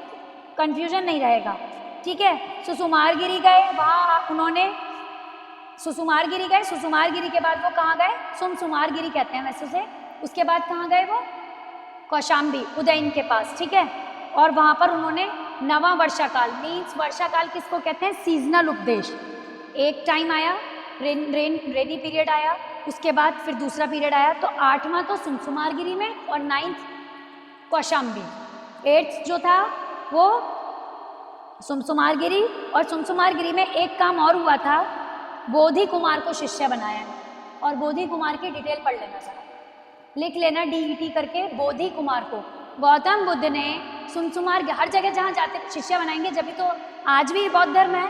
कंफ्यूजन नहीं रहेगा, ठीक है। सुसुमारगिरी गए, वहाँ उन्होंने सुसुमारगिरी गए, सुसुमारगिरी के बाद वो कहाँ गए, सुमसुमारगिरी कहते हैं वैसे से। उसके बाद कहाँ गए वो, कौशाम्बी, उदयन के पास, ठीक है। और वहाँ पर उन्होंने नवा वर्षा काल, मीन्स वर्षा काल किसको कहते हैं, सीजनल उपदेश। एक टाइम आया रेनी पीरियड आया, उसके बाद फिर दूसरा पीरियड आया, तो 8वां तो सुमसुमारगिरी में और 9th कौशाम्बी, 8th जो था वो सुमसुमारगिरी। और सुमसुमारगिरी में एक काम और हुआ था, बोधि कुमार को शिष्य बनाया। और बोधि कुमार की डिटेल पढ़ लेना जरा, लिख लेना DET करके, बोधि कुमार को गौतम बुद्ध ने सुमसुमार, हर जगह जहाँ जाते शिष्य बनाएंगे, जब भी तो आज भी बौद्ध धर्म है,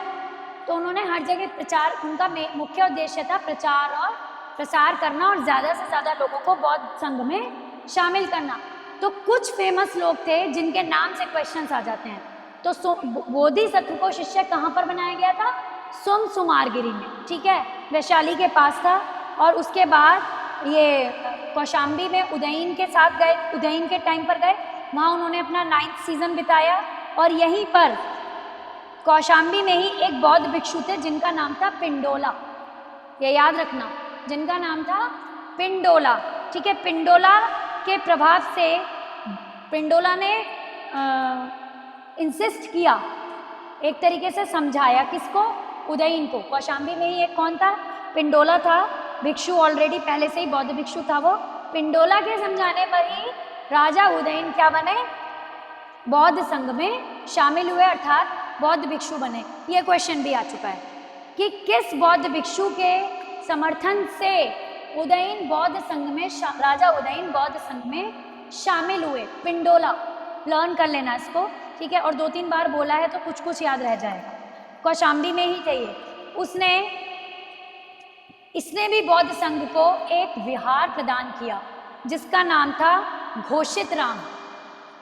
तो उन्होंने हर जगह प्रचार, उनका मुख्य उद्देश्य था प्रचार और प्रसार करना और ज़्यादा से ज़्यादा लोगों को बौद्ध संघ में शामिल करना। तो कुछ फेमस लोग थे जिनके नाम से क्वेश्चंस आ जाते हैं। तो बोधिसत्व को शिष्य कहाँ पर बनाया गया था, सुमसुमारगिरी में, ठीक है, वैशाली के पास था। और उसके बाद ये कौशाम्बी में उदयन के साथ गए, उदयन के टाइम पर गए, वहाँ उन्होंने अपना 9th सीजन बिताया। और यहीं पर कौशाम्बी में ही एक बौद्ध भिक्षु थे जिनका नाम था पिंडोला, ये याद रखना, जिनका नाम था पिंडोला, ठीक है। पिंडोला के प्रभाव से पिंडोला ने इंसिस्ट किया, एक तरीके से समझाया किसको, उदयन को। कौशाम्बी में ही एक कौन था, पिंडोला था, भिक्षु, ऑलरेडी पहले से ही बौद्ध भिक्षु था वो। पिंडोला के समझाने पर ही राजा उदयन क्या बने, बौद्ध संघ में शामिल हुए, अर्थात बौद्ध भिक्षु बने। ये क्वेश्चन भी आ चुका है कि किस बौद्ध भिक्षु के समर्थन से उदयन बौद्ध संघ में, राजा उदयन बौद्ध संघ में शामिल हुए। पिंडोला लर्न कर लेना इसको, ठीक है, और 2-3 बार बोला है तो कुछ कुछ याद रह जाएगा। कौशाम्बी में ही थे ये। इसने भी बौद्ध संघ को एक विहार प्रदान किया जिसका नाम था घोषित राम,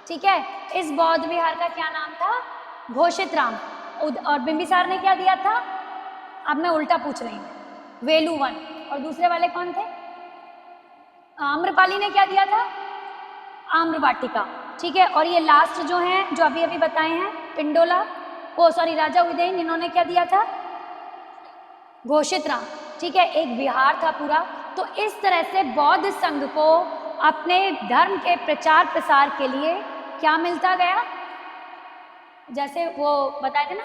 ठीक है। इस बौद्ध विहार का क्या नाम था? घोषित राम। और बिंबिसार ने क्या दिया था? अब मैं उल्टा पूछ रही हूँ, वेलुवन। और दूसरे वाले कौन थे? आम्रपाली ने क्या दिया था? आम्रवाटिका, ठीक है। और ये लास्ट जो हैं, जो अभी अभी बताए हैं, पिंडोला, राजा उदयन, इन्होंने क्या दिया था? घोषित राम, ठीक है। एक विहार था पूरा। तो इस तरह से बौद्ध संघ को अपने धर्म के प्रचार प्रसार के लिए क्या मिलता गया? जैसे वो बताए थे ना,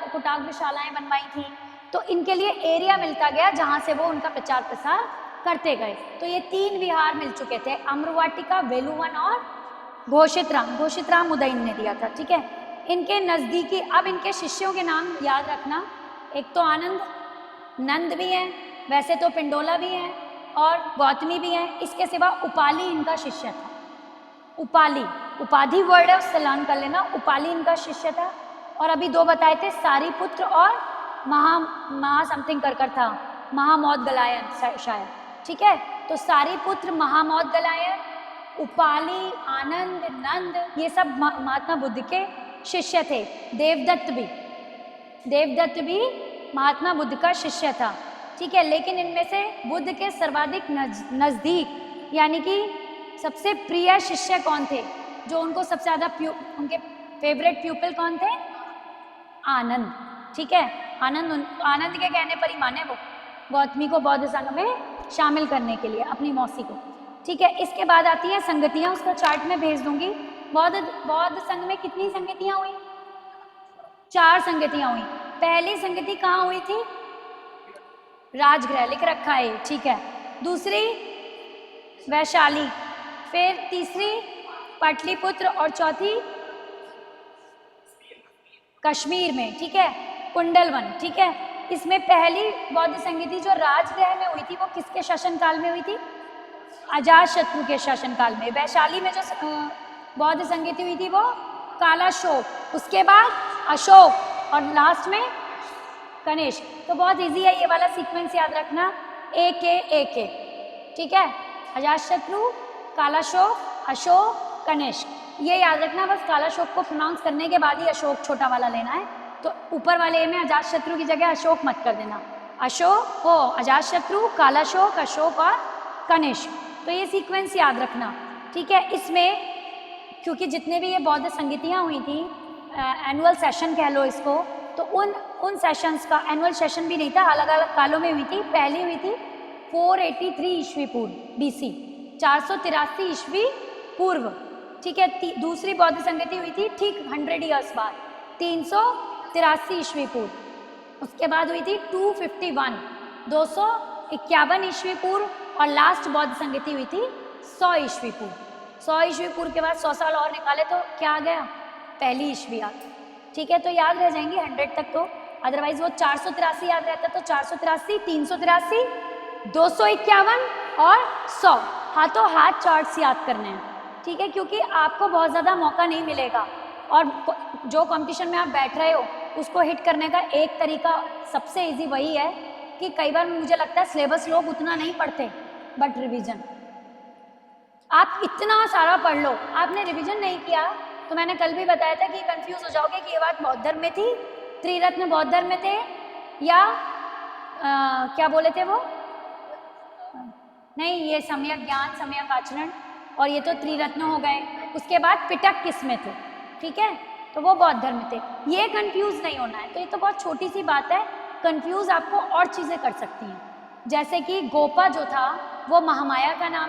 कुटाग्रशालाएं बनवाई थी, तो इनके लिए एरिया मिलता गया जहां से वो उनका प्रचार प्रसार करते गए। तो ये 3 विहार मिल चुके थे, आम्रवाटिका, वेलुवन और घोषित राम। घोषित राम उदयन ने दिया था, ठीक है। इनके नज़दीकी, अब इनके शिष्यों के नाम याद रखना। एक तो आनंद, नंद भी हैं, वैसे तो पिंडोला भी हैं और गौतमी भी हैं। इसके सिवा उपाली इनका शिष्य था। उपाली उपाधि वर्ड है, उससे लर्न कर लेना। उपाली इनका शिष्य था। और अभी 2 बताए थे, सारीपुत्र और महा समथिंग कर था, महामौदगलायन शायद, ठीक है। तो सारीपुत्र, महामौदगलायन, उपाली, आनंद, नंद, ये सब महात्मा बुद्ध के शिष्य थे। देवदत्त भी महात्मा बुद्ध का शिष्य था, ठीक है। लेकिन इनमें से बुद्ध के सर्वाधिक नज़दीक यानी कि सबसे प्रिय शिष्य कौन थे? जो उनको सबसे ज़्यादा उनके फेवरेट प्यूपिल कौन थे? आनंद, ठीक है। आनंद के कहने पर ही माने वो गौतमी को बौद्ध संघ में शामिल करने के लिए, अपनी मौसी को, ठीक है। इसके बाद आती है संगतियाँ, उसका चार्ट में भेज दूंगी। बौद्ध संघ में कितनी संगतियाँ हुई? 4 संगतियाँ हुई। पहली संगति कहाँ हुई थी? राजगृह, लिख रखा है, ठीक है। दूसरी वैशाली, फिर तीसरी पाटलिपुत्र और चौथी कश्मीर में, ठीक है, कुंडलवन, ठीक है। इसमें पहली बौद्ध संगति जो राजगृह में हुई थी वो किसके शासनकाल में हुई थी? अजातशत्रु के शासनकाल में। वैशाली में जो बौद्ध संगति हुई थी वो कालाशोक, उसके बाद अशोक और लास्ट में कनिष्क। तो बहुत इजी है ये वाला सीक्वेंस याद रखना, एक, ठीक है। अजातशत्रु, कालाशोक, अशोक, कनिष्क, ये याद रखना। बस कालाशोक को प्रोनाउंस करने के बाद ही अशोक छोटा वाला लेना है। तो ऊपर वाले में अजातशत्रु की जगह अशोक मत कर देना। अजातशत्रु, कालाशोक, अशोक और कनिष्क। तो ये सीक्वेंस याद रखना, ठीक है। इसमें क्योंकि जितने भी ये बौद्ध संगतियाँ हुई थी, एनुअल सेशन कह लो इसको, तो उन सेशंस का एनुअल सेशन भी नहीं था, अलग अलग कालों में हुई थी। पहली हुई थी 483 ईस्वी पूर्व BC, 483 ईस्वी पूर्व, ठीक है। दूसरी बौद्ध संगति हुई थी ठीक 100 ईयर्स बाद, 383 ईस्वी पूर्व। उसके बाद हुई थी 251, 251 ईस्वी पूर्व। और लास्ट बौद्ध संगति हुई थी 100 ईस्वी पूर्व। 100 ईस्वी पूर्व के बाद 100 साल और निकाले तो क्या आ गया? पहली ईस्वी आ गई, ठीक है। तो याद रह जाएंगी 100 तक, तो अदरवाइज वो 483 याद रहता, तो 483, 383, 251 और 100 हाथों हाथ चार्ट्स याद करने हैं, ठीक है। क्योंकि आपको बहुत ज़्यादा मौका नहीं मिलेगा और जो कंपटीशन में आप बैठ रहे हो उसको हिट करने का एक तरीका सबसे इजी वही है कि कई बार मुझे लगता है सिलेबस लोग उतना नहीं पढ़ते, बट रिवीजन आप इतना सारा पढ़ लो, आपने रिवीजन नहीं किया तो मैंने कल भी बताया था कि कंफ्यूज हो जाओगे कि ये बात बौद्ध धर्म में थी, त्रिरत्न बौद्ध धर्म में थे या क्या बोले थे वो, नहीं ये सम्यक ज्ञान, सम्यक आचरण और ये तो त्रिरत्न हो गए। उसके बाद पिटक किस में थे, ठीक है, तो वो बौद्ध धर्म में थे। ये कंफ्यूज नहीं होना है। तो ये तो बहुत छोटी सी बात है, कंफ्यूज आपको और चीज़ें कर सकती हैं। जैसे कि गोपा जो था वो महामाया का नाम,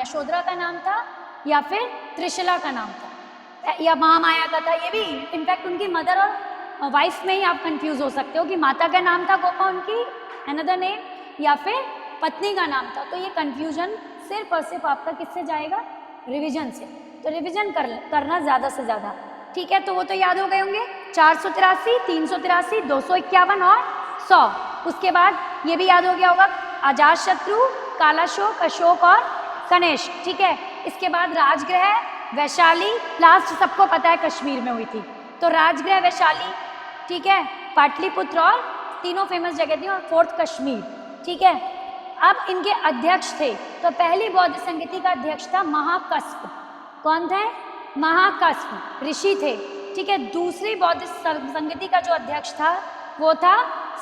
यशोधरा का नाम था या फिर त्रिशला का नाम था या महामाया का था। ये भी इनफैक्ट उनकी मदर और वाइफ में ही आप कंफ्यूज हो सकते हो कि माता का नाम था गोपा उनकी अनदर नेम या फिर पत्नी का नाम था। तो ये कंफ्यूजन सिर्फ और सिर्फ आपका किससे जाएगा? रिवीजन से। तो रिवीजन करना ज़्यादा से ज़्यादा, ठीक है। तो वो तो याद हो गए होंगे 483, 383, 251 और 100। उसके बाद ये भी याद हो गया होगा अजातशत्रु, कालाशोक, अशोक और कनिष्क, ठीक है। इसके बाद राजगृह, वैशाली, लास्ट सबको पता है कश्मीर में हुई थी। तो राजगृह, वैशाली, ठीक है, पाटलिपुत्र और तीनों फेमस जगह थी, और फोर्थ कश्मीर, ठीक है। अब इनके अध्यक्ष थे, तो पहली बौद्ध संगति का अध्यक्ष था महाकस्प। कौन थे? महाकस्प ऋषि थे, ठीक है। दूसरी बौद्ध संगति का जो अध्यक्ष था वो था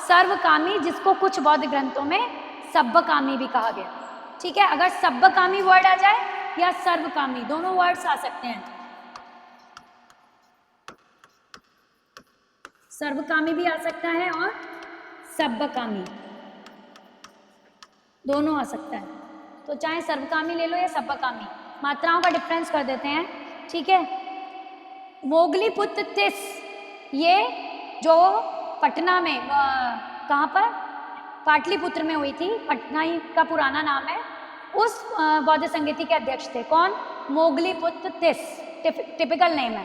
सर्वकामी, जिसको कुछ बौद्ध ग्रंथों में सब्बकामी भी कहा गया, ठीक है। अगर सब्बकामी वर्ड आ जाए या सर्वकामी, दोनों वर्ड्स आ सकते हैं। सर्वकामी भी आ सकता है और सब्बकामी, दोनों आ सकता है। तो चाहे सर्वकामी ले लो या सब्बकामी, मात्राओं का डिफरेंस कर देते हैं, ठीक है। मोगलीपुत्र तिस, ये जो पटना में, कहाँ पर, पाटलिपुत्र में हुई थी, पटना ही का पुराना नाम है, उस बौद्ध संगति के अध्यक्ष थे। कौन? मोगलीपुत्र तिस, टिपिकल नेम है।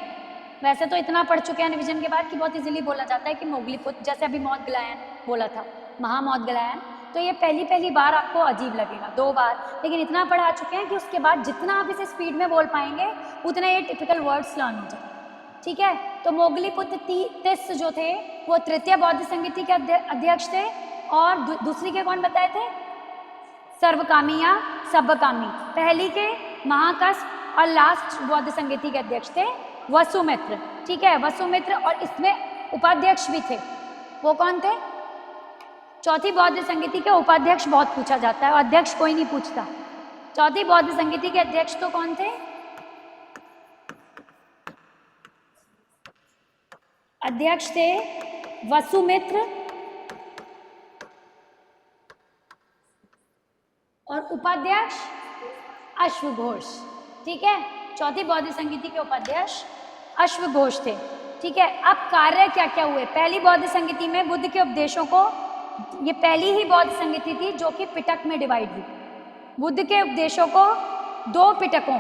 वैसे तो इतना पढ़ चुके हैं रिविजन के बाद कि बहुत इजीली बोला जाता है कि मोगलीपुत्र, जैसे अभी मौदगलायन बोला था, महामौदगलायन, तो ये पहली बार आपको अजीब लगेगा, 2 बार, लेकिन इतना पढ़ा चुके हैं कि उसके बाद जितना आप इसे स्पीड में बोल पाएंगे उतना ये टिपिकल वर्ड्स लर्न हो जाए, ठीक है। तो मोगलीपुत्र तिस जो थे वो तृतीय बौद्ध संगति के अध्यक्ष थे, और दूसरी के कौन बताए थे? सर्वकामी या सब्बकामी। पहली के महाकस्प, और लास्ट बौद्ध संगति के अध्यक्ष थे वसुमित्र, ठीक है, वसुमित्र। और इसमें उपाध्यक्ष भी थे, वो कौन थे? चौथी बौद्ध संगति के उपाध्यक्ष बहुत पूछा जाता है, अध्यक्ष कोई नहीं पूछता। चौथी बौद्ध संगति के अध्यक्ष तो कौन थे? अध्यक्ष थे वसुमित्र, और उपाध्यक्ष अश्वघोष, ठीक है। चौथी बौद्ध संगति के उपाध्यक्ष अश्वघोष थे, ठीक है। अब कार्य क्या क्या हुए? पहली बौद्ध संगति में बुद्ध के उपदेशों को, ये पहली ही बौद्ध संगति थी जो कि पिटक में डिवाइड हुई। बुद्ध के उपदेशों को 2 पिटकों,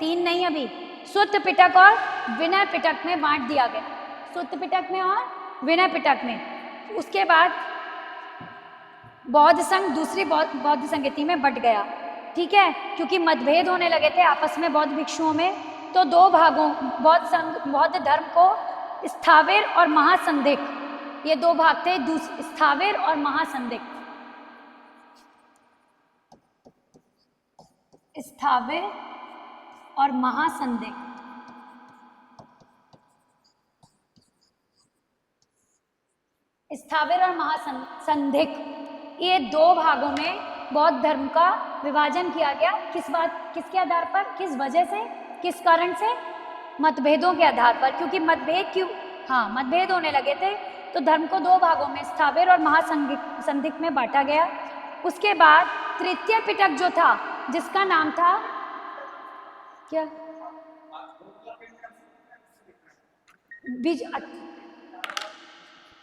3 नहीं अभी, सुत्त पिटक और विनय पिटक में बांट दिया गया। सुत्त पिटक में और विनय पिटक में। उसके बाद बौद्ध संघ दूसरी बौद्ध संगति में बट गया, ठीक है, क्योंकि मतभेद होने लगे थे आपस में बौद्ध भिक्षुओं में। तो 2 भागों, बौद्ध धर्म को स्थाविर और महासंदिग्ध, ये 2 भाग थे, स्थाविर और महासंदिग्ध। स्थाविर और महासंदिग्ध। स्थाविर और महासंदिग्ध, ये 2 भागों में बौद्ध धर्म का विभाजन किया गया। किसके आधार पर, किस वजह से, किस कारण से? मतभेदों के आधार पर। क्योंकि मतभेद होने लगे थे, तो धर्म को 2 भागों में, स्थाविर और महासंदिग्ध में बांटा गया। उसके बाद तृतीय पिटक जो था, जिसका नाम था क्या,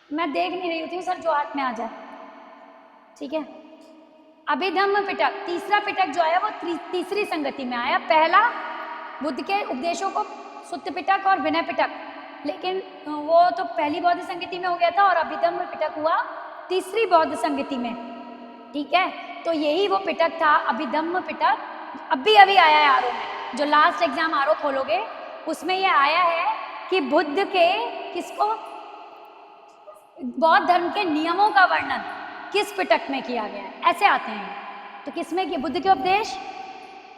मैं देख नहीं रही थी सर, जो हाथ में आ जाए, ठीक है। अभिधम्म पिटक, तीसरा पिटक जो आया वो तीसरी संगति में आया। पहला बुद्ध के उपदेशों को सुत्त पिटक और विनय पिटक, लेकिन वो तो पहली बौद्ध संगति में हो गया था, और अभिधम्म पिटक हुआ तीसरी बौद्ध संगति में, ठीक है। तो यही वो पिटक था, अभिधम्म पिटक। अभी आया है आरो में, जो लास्ट एग्जाम आरो खोलोगे उसमें ये आया है कि बुद्ध के, किसको, बौद्ध धर्म के नियमों का वर्णन किस पिटक में किया गया है, ऐसे आते हैं। तो किसमें किया? बुद्ध के उपदेश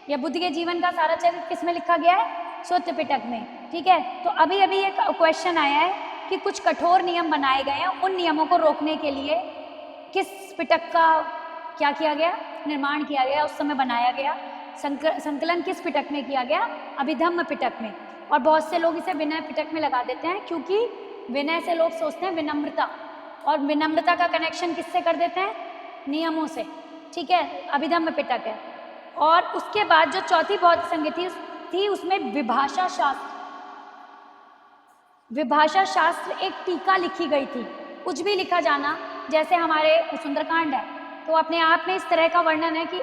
या बुद्ध के जीवन का सारा चरित्र किसमें लिखा गया है? सुत्त पिटक में, ठीक है। तो अभी एक क्वेश्चन आया है कि कुछ कठोर नियम बनाए गए हैं, उन नियमों को रोकने के लिए किस पिटक का क्या किया गया? निर्माण किया गया, उस समय बनाया गया। संकलन किस पिटक में किया गया? अभिधम्म पिटक में। और बहुत से लोग इसे विनय पिटक में लगा देते हैं, क्योंकि विनय से लोग सोचते हैं विनम्रता, और विनम्रता का कनेक्शन किससे कर देते हैं? नियमों से, ठीक है। अभिधम्म पिटक है। और उसके बाद जो चौथी बौद्ध संगति थी, उसमें विभाषा शास्त्र एक टीका लिखी गई थी। कुछ भी लिखा जाना, जैसे हमारे सुंदरकांड है तो अपने आप में इस तरह का वर्णन है कि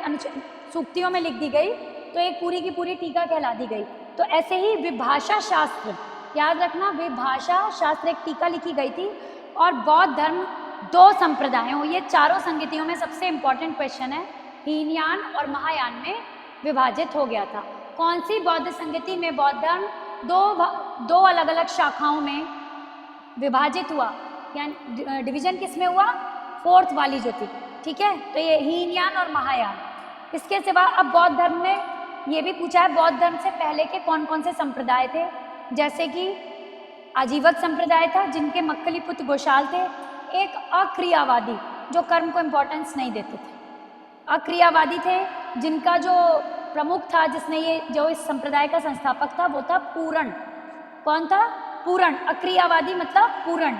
सूक्तियों में लिख दी गई, तो एक पूरी की पूरी टीका कहला दी गई। तो ऐसे ही विभाषा शास्त्र, याद रखना, विभाषा शास्त्र एक टीका लिखी गई थी। और बौद्ध धर्म 2 संप्रदायों, ये चारों संगतियों में सबसे इंपॉर्टेंट क्वेश्चन है, हीनयान और महायान में विभाजित हो गया था। कौन सी बौद्ध संगति में बौद्ध धर्म दो अलग अलग शाखाओं में विभाजित हुआ, यानी डिवीजन किस में हुआ, फोर्थ वाली जो थी, ठीक है। तो ये हीनयान और महायान। इसके सिवा अब बौद्ध धर्म में ये भी पूछा है बौद्ध धर्म से पहले के कौन कौन से संप्रदाय थे, जैसे कि आजीवक संप्रदाय था जिनके मक्खली पुत्र गोशाल थे, एक अक्रियावादी जो कर्म को इम्पोर्टेंस नहीं देते थे, अक्रियावादी थे जिनका जो प्रमुख था, जिसने ये जो इस संप्रदाय का संस्थापक था वो था पूरण। कौन था, पूरण। अक्रियावादी मतलब पूरण,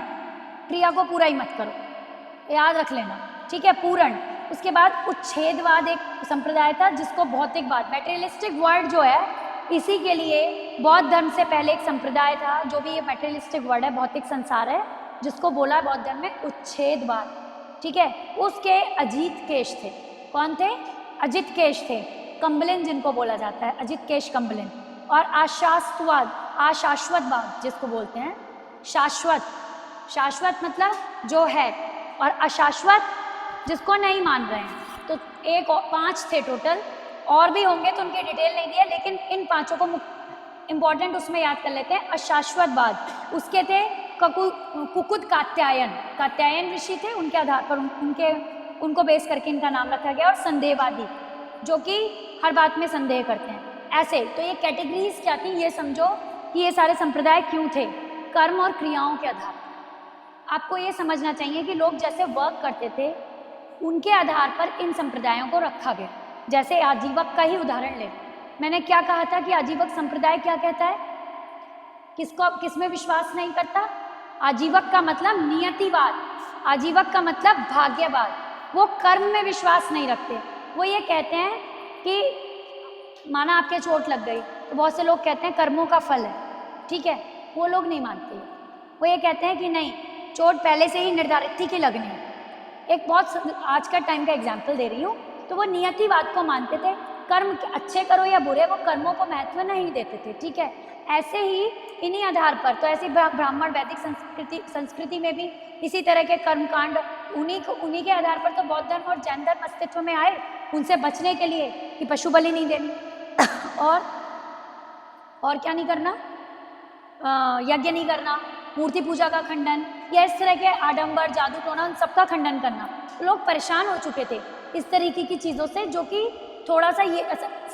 क्रिया को पूरा ही मत करो, याद रख लेना, ठीक है, पूरण। उसके बाद उच्छेदवाद एक संप्रदाय था जिसको भौतिकवाद, मैटेरियलिस्टिक वर्ड जो है, इसी के लिए बौद्ध धर्म से पहले एक संप्रदाय था, जो भी ये मैटेरियलिस्टिक वर्ड है, भौतिक संसार है, जिसको बोला बौद्ध धर्म में उच्छेदवाद, ठीक है। उसके अजित केश थे। कौन थे, अजित केश थे, कम्बलिन जिनको बोला जाता है, अजित केश कम्बलिन। और आशास्वतवाद, अशाश्वतवाद जिसको बोलते हैं, शाश्वत, शाश्वत मतलब जो है, और अशाश्वत जिसको नहीं मान रहे हैं। तो एक और 5 थे टोटल, और भी होंगे तो उनकी डिटेल नहीं दी है, लेकिन इन 5 को इम्पॉर्टेंट उसमें याद कर लेते हैं। अशाश्वतवाद, उसके थे कुकुद कात्यायन, कात्यायन ऋषि थे, उनके आधार पर उनको बेस करके इनका नाम रखा गया। और संदेहवादी जो कि हर बात में संदेह करते हैं। ऐसे तो ये कैटेगरीज क्या थी, ये समझो कि ये सारे संप्रदाय क्यों थे, कर्म और क्रियाओं के आधार पर। आपको ये समझना चाहिए कि लोग जैसे वर्क करते थे उनके आधार पर इन संप्रदायों को रखा गया। जैसे आजीवक का ही उदाहरण ले, मैंने क्या कहा था कि आजीवक संप्रदाय क्या कहता है, किसमें विश्वास नहीं करता। आजीवक का मतलब नियतिवाद, आजीवक का मतलब भाग्यवाद, वो कर्म में विश्वास नहीं रखते। वो ये कहते हैं कि माना आपके चोट लग गई तो बहुत से लोग कहते हैं कर्मों का फल है, ठीक है, वो लोग नहीं मानते। वो ये कहते हैं कि नहीं, चोट पहले से ही निर्धारित थी कि लगनी है। एक बहुत आज का टाइम का एग्जाम्पल दे रही हूँ। तो वो नियतिवाद को मानते थे, कर्म अच्छे करो या बुरे, वो कर्मों को महत्व नहीं देते थे, ठीक है। ऐसे ही इन्हीं आधार पर, तो ऐसे ब्राह्मण वैदिक संस्कृति में भी इसी तरह के कर्मकांड, उन्हीं के आधार पर तो बौद्ध धर्म और जैन धर्म अस्तित्व में आए, उनसे बचने के लिए कि पशु बलि नहीं देनी और क्या नहीं करना, यज्ञ नहीं करना, मूर्ति पूजा का खंडन, या इस तरह के आडंबर, जादू टोना, उन सबका खंडन करना। लोग परेशान हो चुके थे इस तरीके की चीज़ों से, जो कि थोड़ा सा ये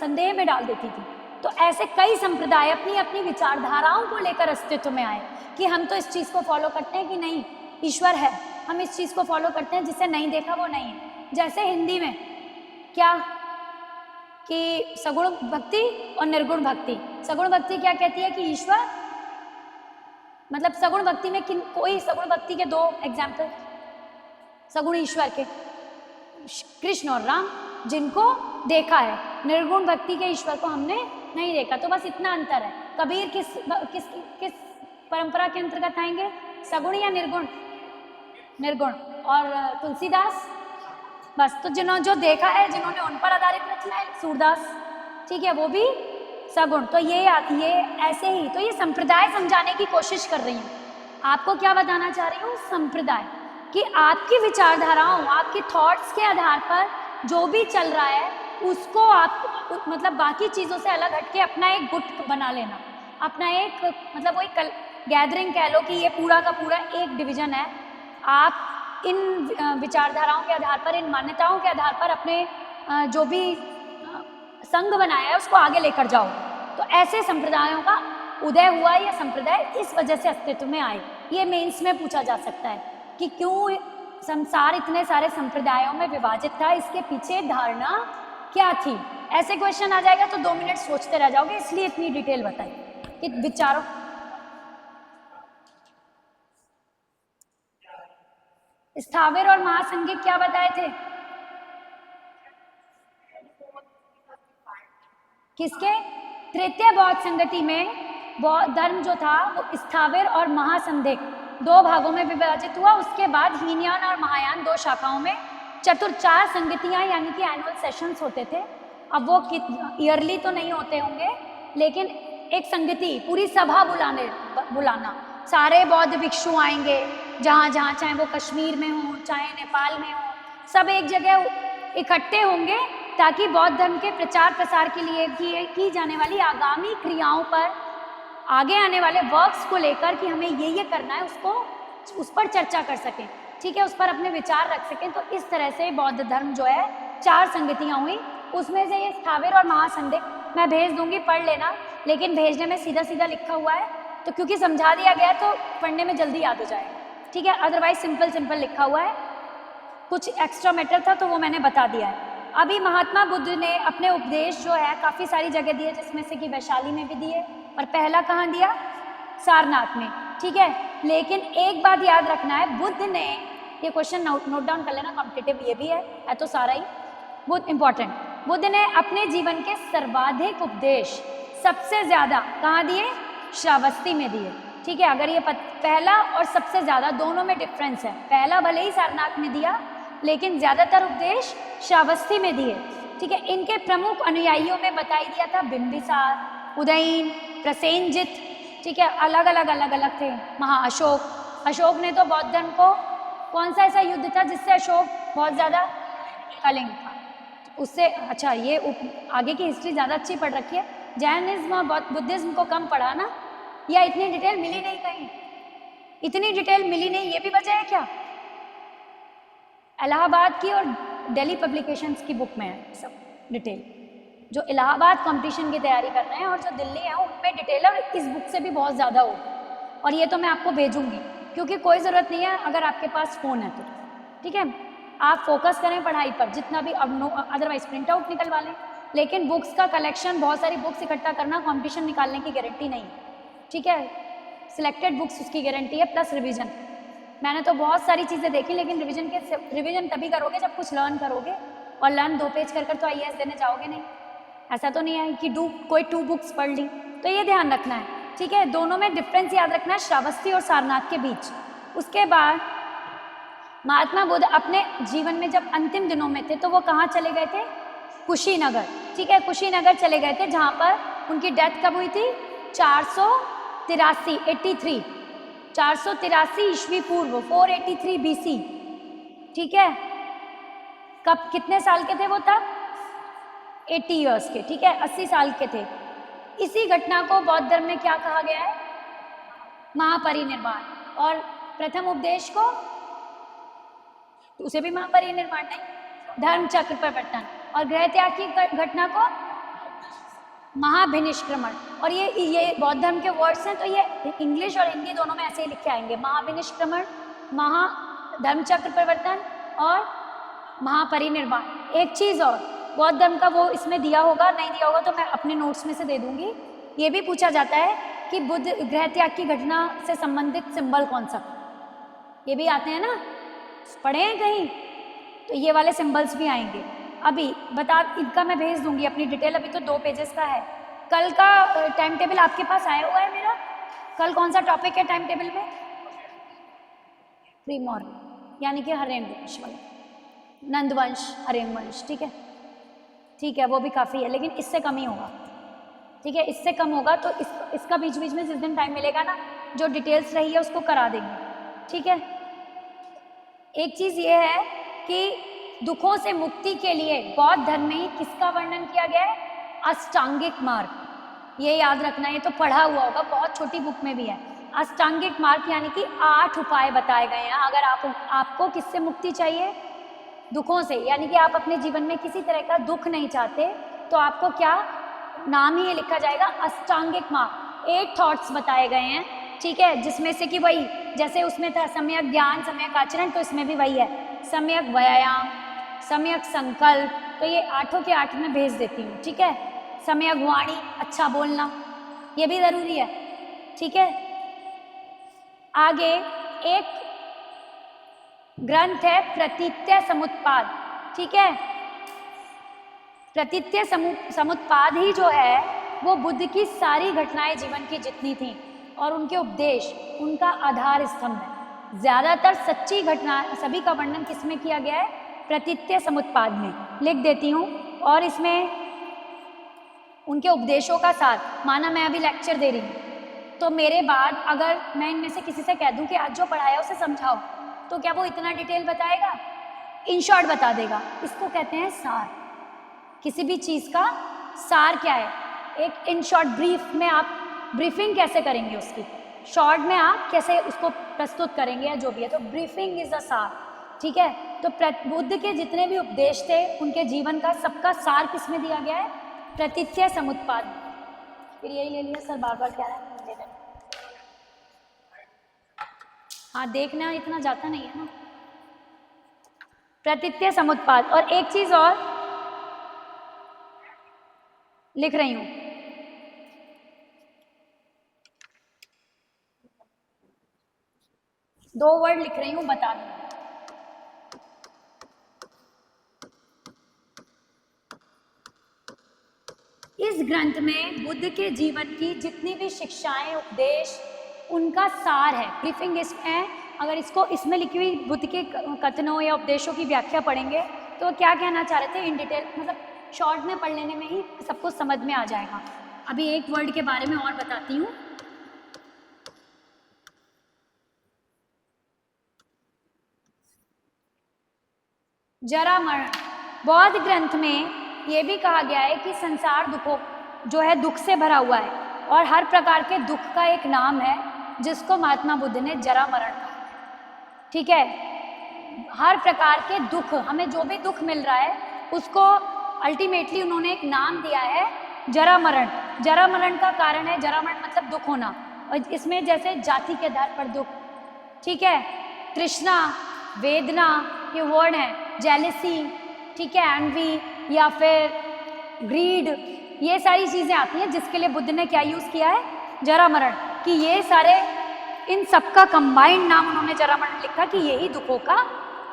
संदेह में डाल देती थी। तो ऐसे कई संप्रदाय अपनी अपनी विचारधाराओं को लेकर अस्तित्व में आए कि हम तो इस चीज़ को फॉलो करते हैं कि नहीं, ईश्वर है, हम इस चीज़ को फॉलो करते हैं, जिसे नहीं देखा वो नहीं है। जैसे हिंदी में क्या कि सगुण भक्ति और निर्गुण भक्ति। सगुण भक्ति क्या कहती है कि ईश्वर, मतलब सगुण भक्ति में कोई सगुण भक्ति के 2 एग्जाम्पल, सगुण ईश्वर के, कृष्ण और राम, जिनको देखा है। निर्गुण भक्ति के ईश्वर को हमने नहीं देखा। तो बस इतना अंतर है। कबीर किस परंपरा के अंतर्गत आएंगे, सगुण या निर्गुण? निर्गुण। और तुलसीदास, बस तो जो देखा है, जिन्होंने उन पर आधारित रचना है, सूरदास, ठीक है, वो भी सगुण। तो ये ऐसे ही, तो ये संप्रदाय समझाने की कोशिश कर रही हूँ। आपको क्या बताना चाह रही हूँ, संप्रदाय, कि आपकी विचारधाराओं, आपके थॉट्स के आधार पर जो भी चल रहा है उसको आप मतलब बाकी चीज़ों से अलग हटके अपना एक गुट बना लेना, अपना एक मतलब वही गैदरिंग कह लो कि ये पूरा का पूरा एक डिवीजन है। आप इन विचारधाराओं के आधार पर, इन मान्यताओं के आधार पर अपने जो भी संघ बनाया है उसको आगे लेकर जाओ। तो ऐसे संप्रदायों का उदय हुआ, या संप्रदाय इस वजह से अस्तित्व में आए। ये मेंस में पूछा जा सकता है कि क्यों संसार इतने सारे संप्रदायों में विभाजित था, इसके पीछे धारणा क्या थी। ऐसे क्वेश्चन आ जाएगा तो 2 मिनट सोचते रह जाओगे, इसलिए इतनी डिटेल बताई कि विचारों। स्थावर और महासंघिक क्या बताए थे, किसके? तृतीय बौद्ध संगति में बौद्ध धर्म जो था वो स्थावर और महासंघिक 2 भागों में विभाजित हुआ। उसके बाद हीनयान और महायान 2 शाखाओं में 4 संगतियां, यानी कि एनुअल सेशंस होते थे। अब वो ईयरली तो नहीं होते होंगे, लेकिन एक संगति, पूरी सभा बुलाना, सारे बौद्ध भिक्षु आएंगे, जहाँ जहाँ, चाहे वो कश्मीर में हो, चाहे नेपाल में हो, सब एक जगह इकट्ठे होंगे ताकि बौद्ध धर्म के प्रचार प्रसार के लिए की जाने वाली आगामी क्रियाओं पर, आगे आने वाले वर्क्स को लेकर कि हमें ये करना है, उस पर चर्चा कर सकें, ठीक है, उस पर अपने विचार रख सकें। तो इस तरह से बौद्ध धर्म जो है 4 संगतियाँ हुई, उसमें से ये स्थावर और महासंदिग्ध मैं भेज दूंगी, पढ़ लेना, लेकिन भेजने में सीधा सीधा लिखा हुआ है, तो क्योंकि समझा दिया गया तो पढ़ने में जल्दी याद हो जाएगा, ठीक है, अदरवाइज सिंपल सिंपल लिखा हुआ है, कुछ एक्स्ट्रा मैटर था तो वो मैंने बता दिया है। अभी महात्मा बुद्ध ने अपने उपदेश जो है काफ़ी सारी जगह दिए, जिसमें से कि वैशाली में भी दिए और पहला कहाँ दिया, सारनाथ में, ठीक है। लेकिन एक बात याद रखना है, बुद्ध ने, ये क्वेश्चन नोट डाउन कर लेना, कॉम्पिटिटिव ये भी है तो सारा ही बहुत इंपॉर्टेंट, बुद्ध ने अपने जीवन के सर्वाधिक उपदेश सबसे ज़्यादा कहाँ दिए, श्रावस्ती में दिए, ठीक है। अगर ये पहला और सबसे ज़्यादा दोनों में डिफरेंस है, पहला भले ही सारनाथ में दिया लेकिन ज़्यादातर उपदेश श्रावस्ती में दिए, ठीक है। इनके प्रमुख अनुयायियों में बताई दिया था बिंबिसार, उदयन, प्रसेनजित, ठीक है, अलग अलग थे। अशोक ने तो बौद्ध धर्म को, कौन सा ऐसा युद्ध था जिससे अशोक बहुत ज़्यादा, कलिंग था, उससे, अच्छा ये आगे की हिस्ट्री ज़्यादा अच्छी पढ़ रखी है, जैनिज्म और बुद्धिज्म को कम पढ़ा ना, या इतनी डिटेल मिली नहीं, कहीं इतनी डिटेल मिली नहीं, ये भी वजह है क्या, इलाहाबाद की और दिल्ली पब्लिकेशंस की बुक में है सब डिटेल, जो इलाहाबाद कंपटीशन की तैयारी कर रहे हैं और जो दिल्ली है उनमें डिटेल और इस बुक से भी बहुत ज़्यादा हो, और ये तो मैं आपको भेजूंगी, क्योंकि कोई ज़रूरत नहीं है अगर आपके पास फ़ोन है तो, ठीक है, आप फोकस करें पढ़ाई पर जितना भी, अदरवाइज प्रिंट आउट निकलवा लें, लेकिन बुक्स का कलेक्शन, बहुत सारी बुक्स इकट्ठा करना कंपटीशन निकालने की गारंटी नहीं है, ठीक है, सिलेक्टेड बुक्स उसकी गारंटी है, प्लस रिवीजन। मैंने तो बहुत सारी चीज़ें देखी, लेकिन रिवीजन तभी करोगे जब कुछ लर्न करोगे, और लर्न 2 पेज कर तो IAS देने जाओगे नहीं, ऐसा तो नहीं है कि कोई 2 बुक्स पढ़ ली, तो ये ध्यान रखना है, ठीक है। दोनों में डिफरेंस याद रखना है, श्रावस्ती और सारनाथ के बीच। उसके बाद महात्मा बुद्ध अपने जीवन में जब अंतिम दिनों में थे तो वो कहाँ चले गए थे, कुशीनगर, ठीक है, कुशीनगर चले गए थे, जहाँ पर उनकी डेथ कब हुई थी, 483 ईस्वी पूर्व, 483 BC, ठीक है। कब, कितने साल के थे वो तब, 80 ईयर्स के, ठीक है, 80 साल के थे। इसी घटना को बौद्ध धर्म में क्या कहा गया है, महापरिनिर्वाण, और प्रथम उपदेश को, उसे भी महापरिनिर्वाण नहीं, धर्म चक्र परिवर्तन, और गृह त्याग की घटना को महाभिनिष्क्रमण। और ये बौद्ध धर्म के वर्ड्स हैं, तो ये इंग्लिश और हिंदी दोनों में ऐसे ही लिखे आएंगे, महाभिनिष्क्रमण, धर्म चक्र परिवर्तन और महापरिनिर्वाण। एक चीज़ और, बौद्ध धर्म का वो इसमें दिया होगा, नहीं दिया होगा तो मैं अपने नोट्स में से दे दूंगी। ये भी पूछा जाता है कि बुद्ध गृह त्याग की घटना से संबंधित सिंबल कौन सा, ये भी आते हैं ना, पढ़े हैं कहीं, तो ये वाले सिंबल्स भी आएंगे। अभी इनका मैं भेज दूंगी अपनी डिटेल, अभी तो 2 पेजेस का है। कल का टाइम टेबल आपके पास आया हुआ है मेरा, कल कौन सा टॉपिक है टाइम टेबल में, प्री मॉर्निंग, यानी कि हरेंद्रवंश वाला, नंदवंश, हरेंद्रवंश, ठीक है, ठीक है, वो भी काफ़ी है, लेकिन इससे कम ही होगा, ठीक है, इससे कम होगा, तो इसका बीच बीच में जिस दिन टाइम मिलेगा ना, जो डिटेल्स रही है उसको करा देंगे, ठीक है। एक चीज़ ये है कि दुखों से मुक्ति के लिए बौद्ध धर्म में किसका वर्णन किया गया है, अष्टांगिक मार्ग, ये याद रखना, ये तो पढ़ा हुआ होगा, बहुत छोटी बुक में भी है। अष्टांगिक मार्ग यानी कि 8 उपाय बताए गए हैं। अगर आपको किससे मुक्ति चाहिए, दुखों से, यानी कि आप अपने जीवन में किसी तरह का दुख नहीं चाहते, तो आपको क्या नाम ही ये लिखा जाएगा, अष्टांगिक मार्ग। 8 थॉट्स बताए गए हैं, ठीक है, जिसमें से कि वही, जैसे उसमें था सम्यक ज्ञान, सम्यक आचरण, तो इसमें भी वही है, सम्यक व्यायाम, सम्यक संकल्प, तो ये 8 के 8 में भेज देती हूँ, ठीक है। सम्यक वाणी, अच्छा बोलना, ये भी ज़रूरी है, ठीक है। आगे एक ग्रंथ है प्रतित्य समुत्पाद, ठीक है। प्रतित्य समुत्पाद ही जो है वो बुद्ध की सारी घटनाएं जीवन की जितनी थी और उनके उपदेश, उनका आधार स्तंभ है। ज़्यादातर सच्ची घटना, सभी का वर्णन किसमें किया गया है, प्रतित्य समुत्पाद में, लिख देती हूँ। और इसमें उनके उपदेशों का सार, माना मैं अभी लेक्चर दे रही हूँ, तो मेरे बाद अगर मैं इनमें से किसी से कह दूँ कि आज जो पढ़ाया उसे समझाओ, तो क्या वो इतना डिटेल बताएगा, इन शॉर्ट बता देगा, इसको कहते हैं सार, किसी भी चीज़ का सार क्या है, एक इन शॉर्ट ब्रीफ में आप ब्रीफिंग कैसे करेंगे उसकी, शॉर्ट में आप कैसे उसको प्रस्तुत करेंगे या जो भी है, तो ब्रीफिंग इज अ सार, ठीक है। तो बुद्ध के जितने भी उपदेश थे उनके जीवन का सबका सार किस में दिया गया है, प्रतिथ्य समुत्पाद। फिर यही ले लिया सर, बार बार क्या है, हाँ देखना इतना जाता नहीं है ना, प्रतिथ्य समुत्पाद। और एक चीज और लिख रही हूं, दो वर्ड लिख रही हूं, बता दूं। इस ग्रंथ में बुद्ध के जीवन की जितनी भी शिक्षाएं, उपदेश, उनका सार है, ब्रीफिंग इसमें। अगर इसको इसमें लिखी हुई बुद्ध के कथनों या उपदेशों की व्याख्या पढ़ेंगे तो क्या कहना चाह रहे थे इन डिटेल, मतलब शॉर्ट में पढ़ लेने में ही सबको समझ में आ जाएगा। अभी एक वर्ड के बारे में और बताती हूँ, जरा मरण। बौद्ध ग्रंथ में ये भी कहा गया है कि संसार दुखों जो है दुख से भरा हुआ है और हर प्रकार के दुख का एक नाम है जिसको महात्मा बुद्ध ने जरा मरण कहा, ठीक है। हर प्रकार के दुख, हमें जो भी दुख मिल रहा है उसको अल्टीमेटली उन्होंने एक नाम दिया है, जरा मरण। जरा मरण का कारण है, जरा मरण मतलब दुख होना, और इसमें जैसे जाति के आधार पर दुख, ठीक है, तृष्णा, वेदना, ये वर्ड है, जेलेसी, ठीक है, एनवी या फिर ग्रीड, ये सारी चीजें आती हैं जिसके लिए बुद्ध ने क्या यूज किया है, जरा मरण, कि ये सारे इन सबका कंबाइंड नाम उन्होंने जरा मरण लिखा कि यही दुखों का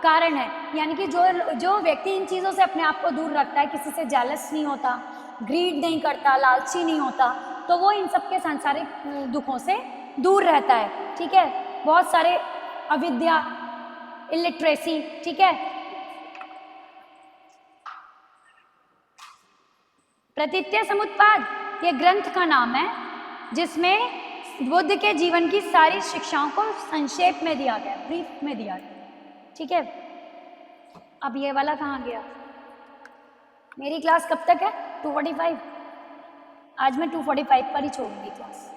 कारण है। यानी कि जो व्यक्ति इन चीज़ों से अपने आप को दूर रखता है, किसी से जेलस नहीं होता, ग्रीड नहीं करता, लालची नहीं होता, तो वो इन सबके सांसारिक दुखों से दूर रहता है, ठीक है। बहुत सारे अविद्या, इलिटरेसी, ठीक है। प्रतिथ्य समुत्पाद ये ग्रंथ का नाम है जिसमें बुद्ध के जीवन की सारी शिक्षाओं को संक्षेप में दिया गया, ब्रीफ में दिया गया, ठीक है। अब ये वाला कहाँ गया, मेरी क्लास कब तक है, 2:45, आज मैं 2:45 पर ही छोड़ूंगी क्लास,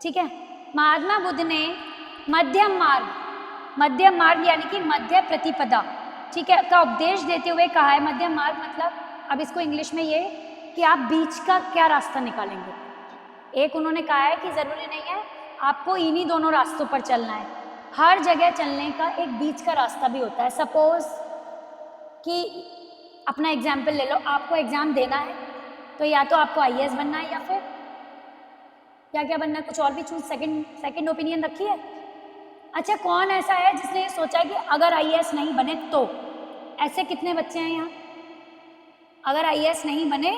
ठीक है। महात्मा बुद्ध ने मध्यम मार्ग यानी कि मध्य प्रतिपदा, ठीक है, का उपदेश देते हुए कहा है। मध्यम मार्ग मतलब, अब इसको इंग्लिश में ये कि आप बीच का क्या रास्ता निकालेंगे। एक उन्होंने कहा है कि ज़रूरी नहीं है आपको इन्हीं दोनों रास्तों पर चलना है, हर जगह चलने का एक बीच का रास्ता भी होता है। सपोज कि अपना एग्जाम्पल ले लो, आपको एग्ज़ाम देना है तो या तो आपको IAS बनना है या फिर क्या बनना है, कुछ और भी चूज, सेकंड ओपिनियन रखी है। अच्छा, कौन ऐसा है जिसने ये सोचा कि अगर IAS नहीं बने तो, ऐसे कितने बच्चे हैं यहाँ, अगर IAS नहीं बने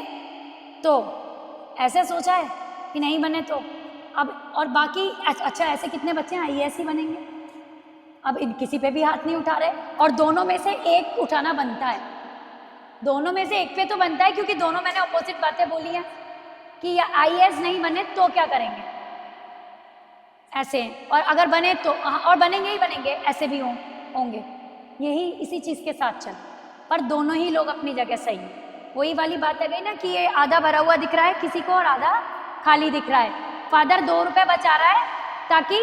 तो, ऐसे सोचा है कि नहीं बने तो। अब और बाकी अच्छा ऐसे कितने बच्चे हैं IAS ही बनेंगे, अब इन किसी पे भी हाथ नहीं उठा रहे, और दोनों में से एक उठाना बनता है, दोनों में से एक पे तो बनता है, क्योंकि दोनों मैंने अपोजिट बातें बोली हैं कि IAS नहीं बने तो क्या करेंगे, ऐसे, और अगर बने तो, और बनेंगे ही बनेंगे, ऐसे भी होंगे, यही इसी चीज़ के साथ चल, पर दोनों ही लोग अपनी जगह सही हैं। वही वाली बात है गई ना कि ये आधा भरा हुआ दिख रहा है किसी को और आधा खाली दिख रहा है। फादर 2 रुपए बचा रहा है ताकि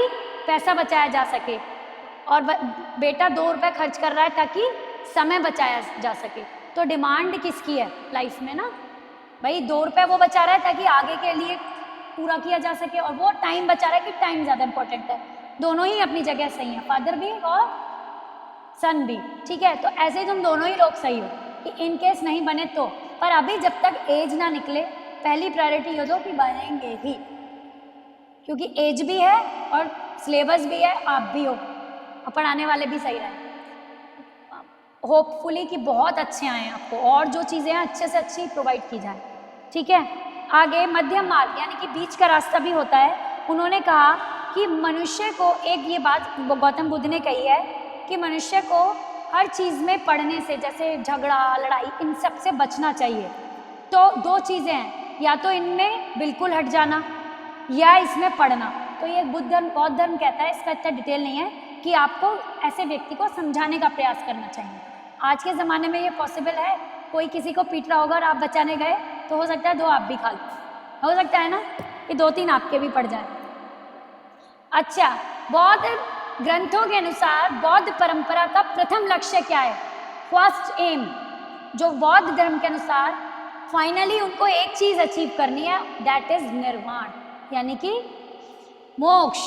पैसा बचाया जा सके, और बेटा 2 रुपए खर्च कर रहा है ताकि समय बचाया जा सके। तो डिमांड किसकी है लाइफ में ना, भाई 2 रुपए वो बचा रहा है ताकि आगे के लिए पूरा किया जा सके, और वो टाइम बचा रहा है कि टाइम ज़्यादा इंपॉर्टेंट है। दोनों ही अपनी जगह सही है, फादर भी और सन भी, ठीक है। तो ऐसे ही तुम दोनों ही लोग सही हो कि इन केस नहीं बने तो, पर अभी जब तक एज ना निकले पहली प्रायोरिटी ये दो कि बनेंगे ही, क्योंकि एज भी है और सिलेबस भी है, आप भी हो और पढ़ाने वाले भी सही रहे, होपफुली कि बहुत अच्छे आए आपको, और जो चीज़ें हैं अच्छे से अच्छी प्रोवाइड की जाए, ठीक है। आगे मध्यम मार्ग यानी कि बीच का रास्ता भी होता है। उन्होंने कहा कि मनुष्य को, एक ये बात गौतम बुद्ध ने कही है कि मनुष्य को हर चीज़ में पढ़ने से, जैसे झगड़ा, लड़ाई, इन सब से बचना चाहिए। तो 2 चीज़ें हैं, या तो इनमें बिल्कुल हट जाना या इसमें पढ़ना। तो ये बौद्ध धर्म कहता है, इसका इतना डिटेल नहीं है, कि आपको ऐसे व्यक्ति को समझाने का प्रयास करना चाहिए। आज के ज़माने में ये पॉसिबल है कोई किसी को पीट रहा होगा और आप बचाने गए तो हो सकता है 2 आप भी खा लो, हो सकता है ना कि 2-3 आपके भी पड़ जाए। अच्छा, बौद्ध ग्रंथों के अनुसार बौद्ध परंपरा का प्रथम लक्ष्य क्या है? फर्स्ट एम, जो बौद्ध धर्म के अनुसार फाइनली उनको एक चीज अचीव करनी है, दैट इज निर्वाण, यानी कि मोक्ष।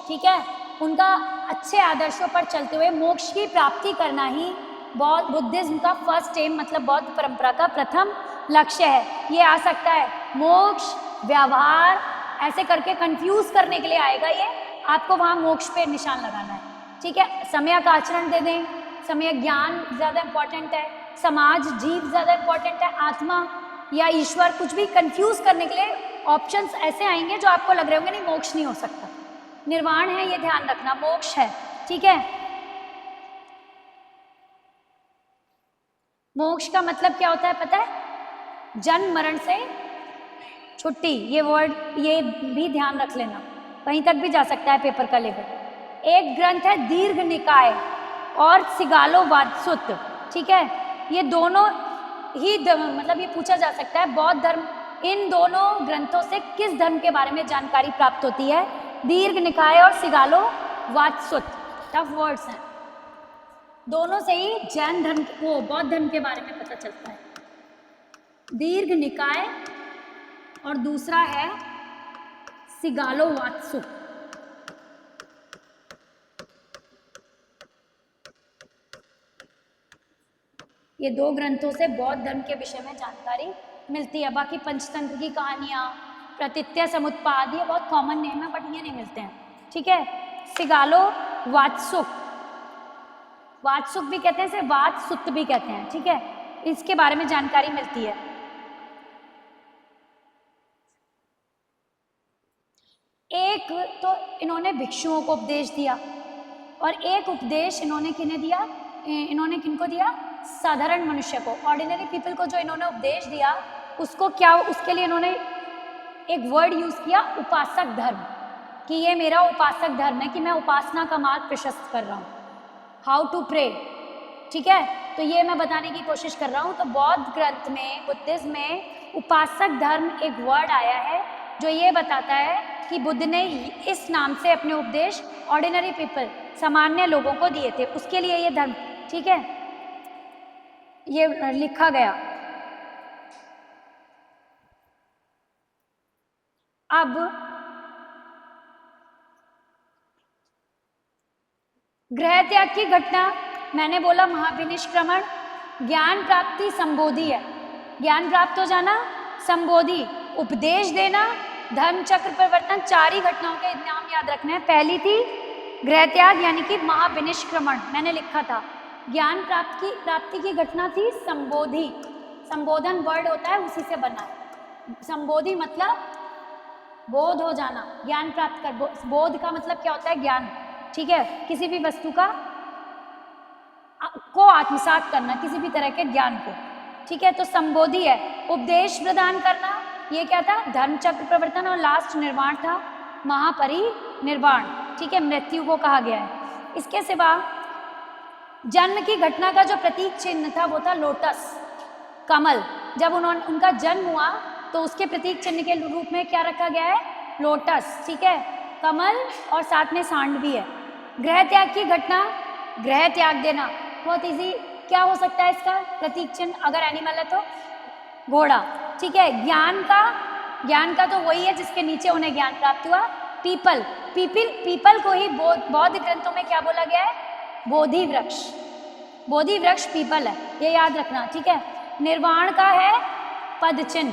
ठीक है, उनका अच्छे आदर्शों पर चलते हुए मोक्ष की प्राप्ति करना ही बौद्ध बुद्धिज्म का फर्स्ट एम, मतलब बौद्ध परंपरा का प्रथम लक्ष्य है। ये आ सकता है मोक्ष, व्यवहार, ऐसे करके कंफ्यूज करने के लिए आएगा ये, आपको वहां मोक्ष पे निशान लगाना है। ठीक है, समय का आचरण दे दें, समय ज्ञान ज्यादा इंपॉर्टेंट है, समाज जीव ज्यादा इंपॉर्टेंट है, आत्मा या ईश्वर, कुछ भी कंफ्यूज करने के लिए ऑप्शंस ऐसे आएंगे जो आपको लग रहे होंगे नहीं मोक्ष नहीं हो सकता, निर्वाण है, ये ध्यान रखना, मोक्ष है। ठीक है, मोक्ष का मतलब क्या होता है पता है? जन्म मरण से छुट्टी, ये वर्ड ये भी ध्यान रख लेना, कहीं तक भी जा सकता है पेपर का लेवल। एक ग्रंथ है दीर्घ निकाय और सिगालो वात्सुत। ठीक है, ये दोनों ही मतलब ये पूछा जा सकता है बौद्ध धर्म, इन दोनों ग्रंथों से किस धर्म के बारे में जानकारी प्राप्त होती है? दीर्घ निकाय और सिगालो वात्सुत, टफ वर्ड्स हैं, दोनों से ही जैन धर्म वो बौद्ध धर्म के बारे में पता चलता है। दीर्घ निकाय और दूसरा है सिगालो वात्सुत। ये 2 ग्रंथों से बौद्ध धर्म के विषय में जानकारी मिलती है। बाकी पंचतंत्र की कहानियां, प्रतित्य समुत्पाद, ये बहुत कॉमन नेम है बट ये नहीं मिलते हैं। ठीक है, सिगालो वात्सुक, वात्सुक भी कहते हैं, इसे वात्सुत भी कहते हैं। ठीक है, इसके बारे में जानकारी मिलती है। एक तो इन्होंने भिक्षुओं को उपदेश दिया और एक उपदेश इन्होंने किन्हें दिया? इन्होंने किनको दिया? साधारण मनुष्य को, ऑर्डिनरी पीपल को जो इन्होंने उपदेश दिया उसको क्या, उसके लिए इन्होंने एक वर्ड यूज किया, उपासक धर्म, कि ये मेरा उपासक धर्म है, कि मैं उपासना का मार्ग प्रशस्त कर रहा हूँ, हाउ टू प्रे। ठीक है, तो ये मैं बताने की कोशिश कर रहा हूँ। तो बौद्ध ग्रंथ में, बुद्धिज्म में उपासक धर्म एक वर्ड आया है जो ये बताता है कि बुद्ध ने इस नाम से अपने उपदेश ऑर्डिनरी पीपल, सामान्य लोगों को दिए थे, उसके लिए ये धर्म। ठीक है, ये लिखा गया। अब गृह त्याग की घटना, मैंने बोला महाविनिष्क्रमण, ज्ञान प्राप्ति, संबोधि है, ज्ञान प्राप्त हो जाना, संबोधि, उपदेश देना, धर्म चक्र परिवर्तन, 4 ही घटनाओं के नाम याद रखने हैं। पहली थी गृह त्याग यानी कि महाविनिष्क्रमण, मैंने लिखा था। ज्ञान प्राप्ति की घटना थी संबोधि, संबोधन वर्ड होता है उसी से बना है। संबोधि मतलब बोध हो जाना, ज्ञान प्राप्त कर, बोध का मतलब क्या होता है? ज्ञान। ठीक है, किसी भी वस्तु को आत्मसात करना, किसी भी तरह के ज्ञान को। ठीक है, तो संबोधि है। उपदेश प्रदान करना, ये क्या था? धर्म चक्र प्रवर्तन, और लास्ट निर्वाण था, महापरिनिर्वाण। ठीक है, मृत्यु को कहा गया है। इसके सिवा जन्म की घटना का जो प्रतीक चिन्ह था वो था लोटस, कमल। जब उनका जन्म हुआ तो उसके प्रतीक चिन्ह के रूप में क्या रखा गया है? लोटस। ठीक है, कमल और साथ में सांड भी है। गृह त्याग की घटना, गृह त्याग देना, बहुत इजी, क्या हो सकता है इसका प्रतीक चिन्ह? अगर एनिमल है तो घोड़ा। ठीक है, ज्ञान का तो वही है जिसके नीचे उन्हें ज्ञान प्राप्त हुआ, पीपल। पीपल को ही बौद्ध ग्रंथों में क्या बोला गया है? बोधि वृक्ष। बोधि वृक्ष पीपल है, ये याद रखना। ठीक है, निर्वाण का है पद चिन्ह,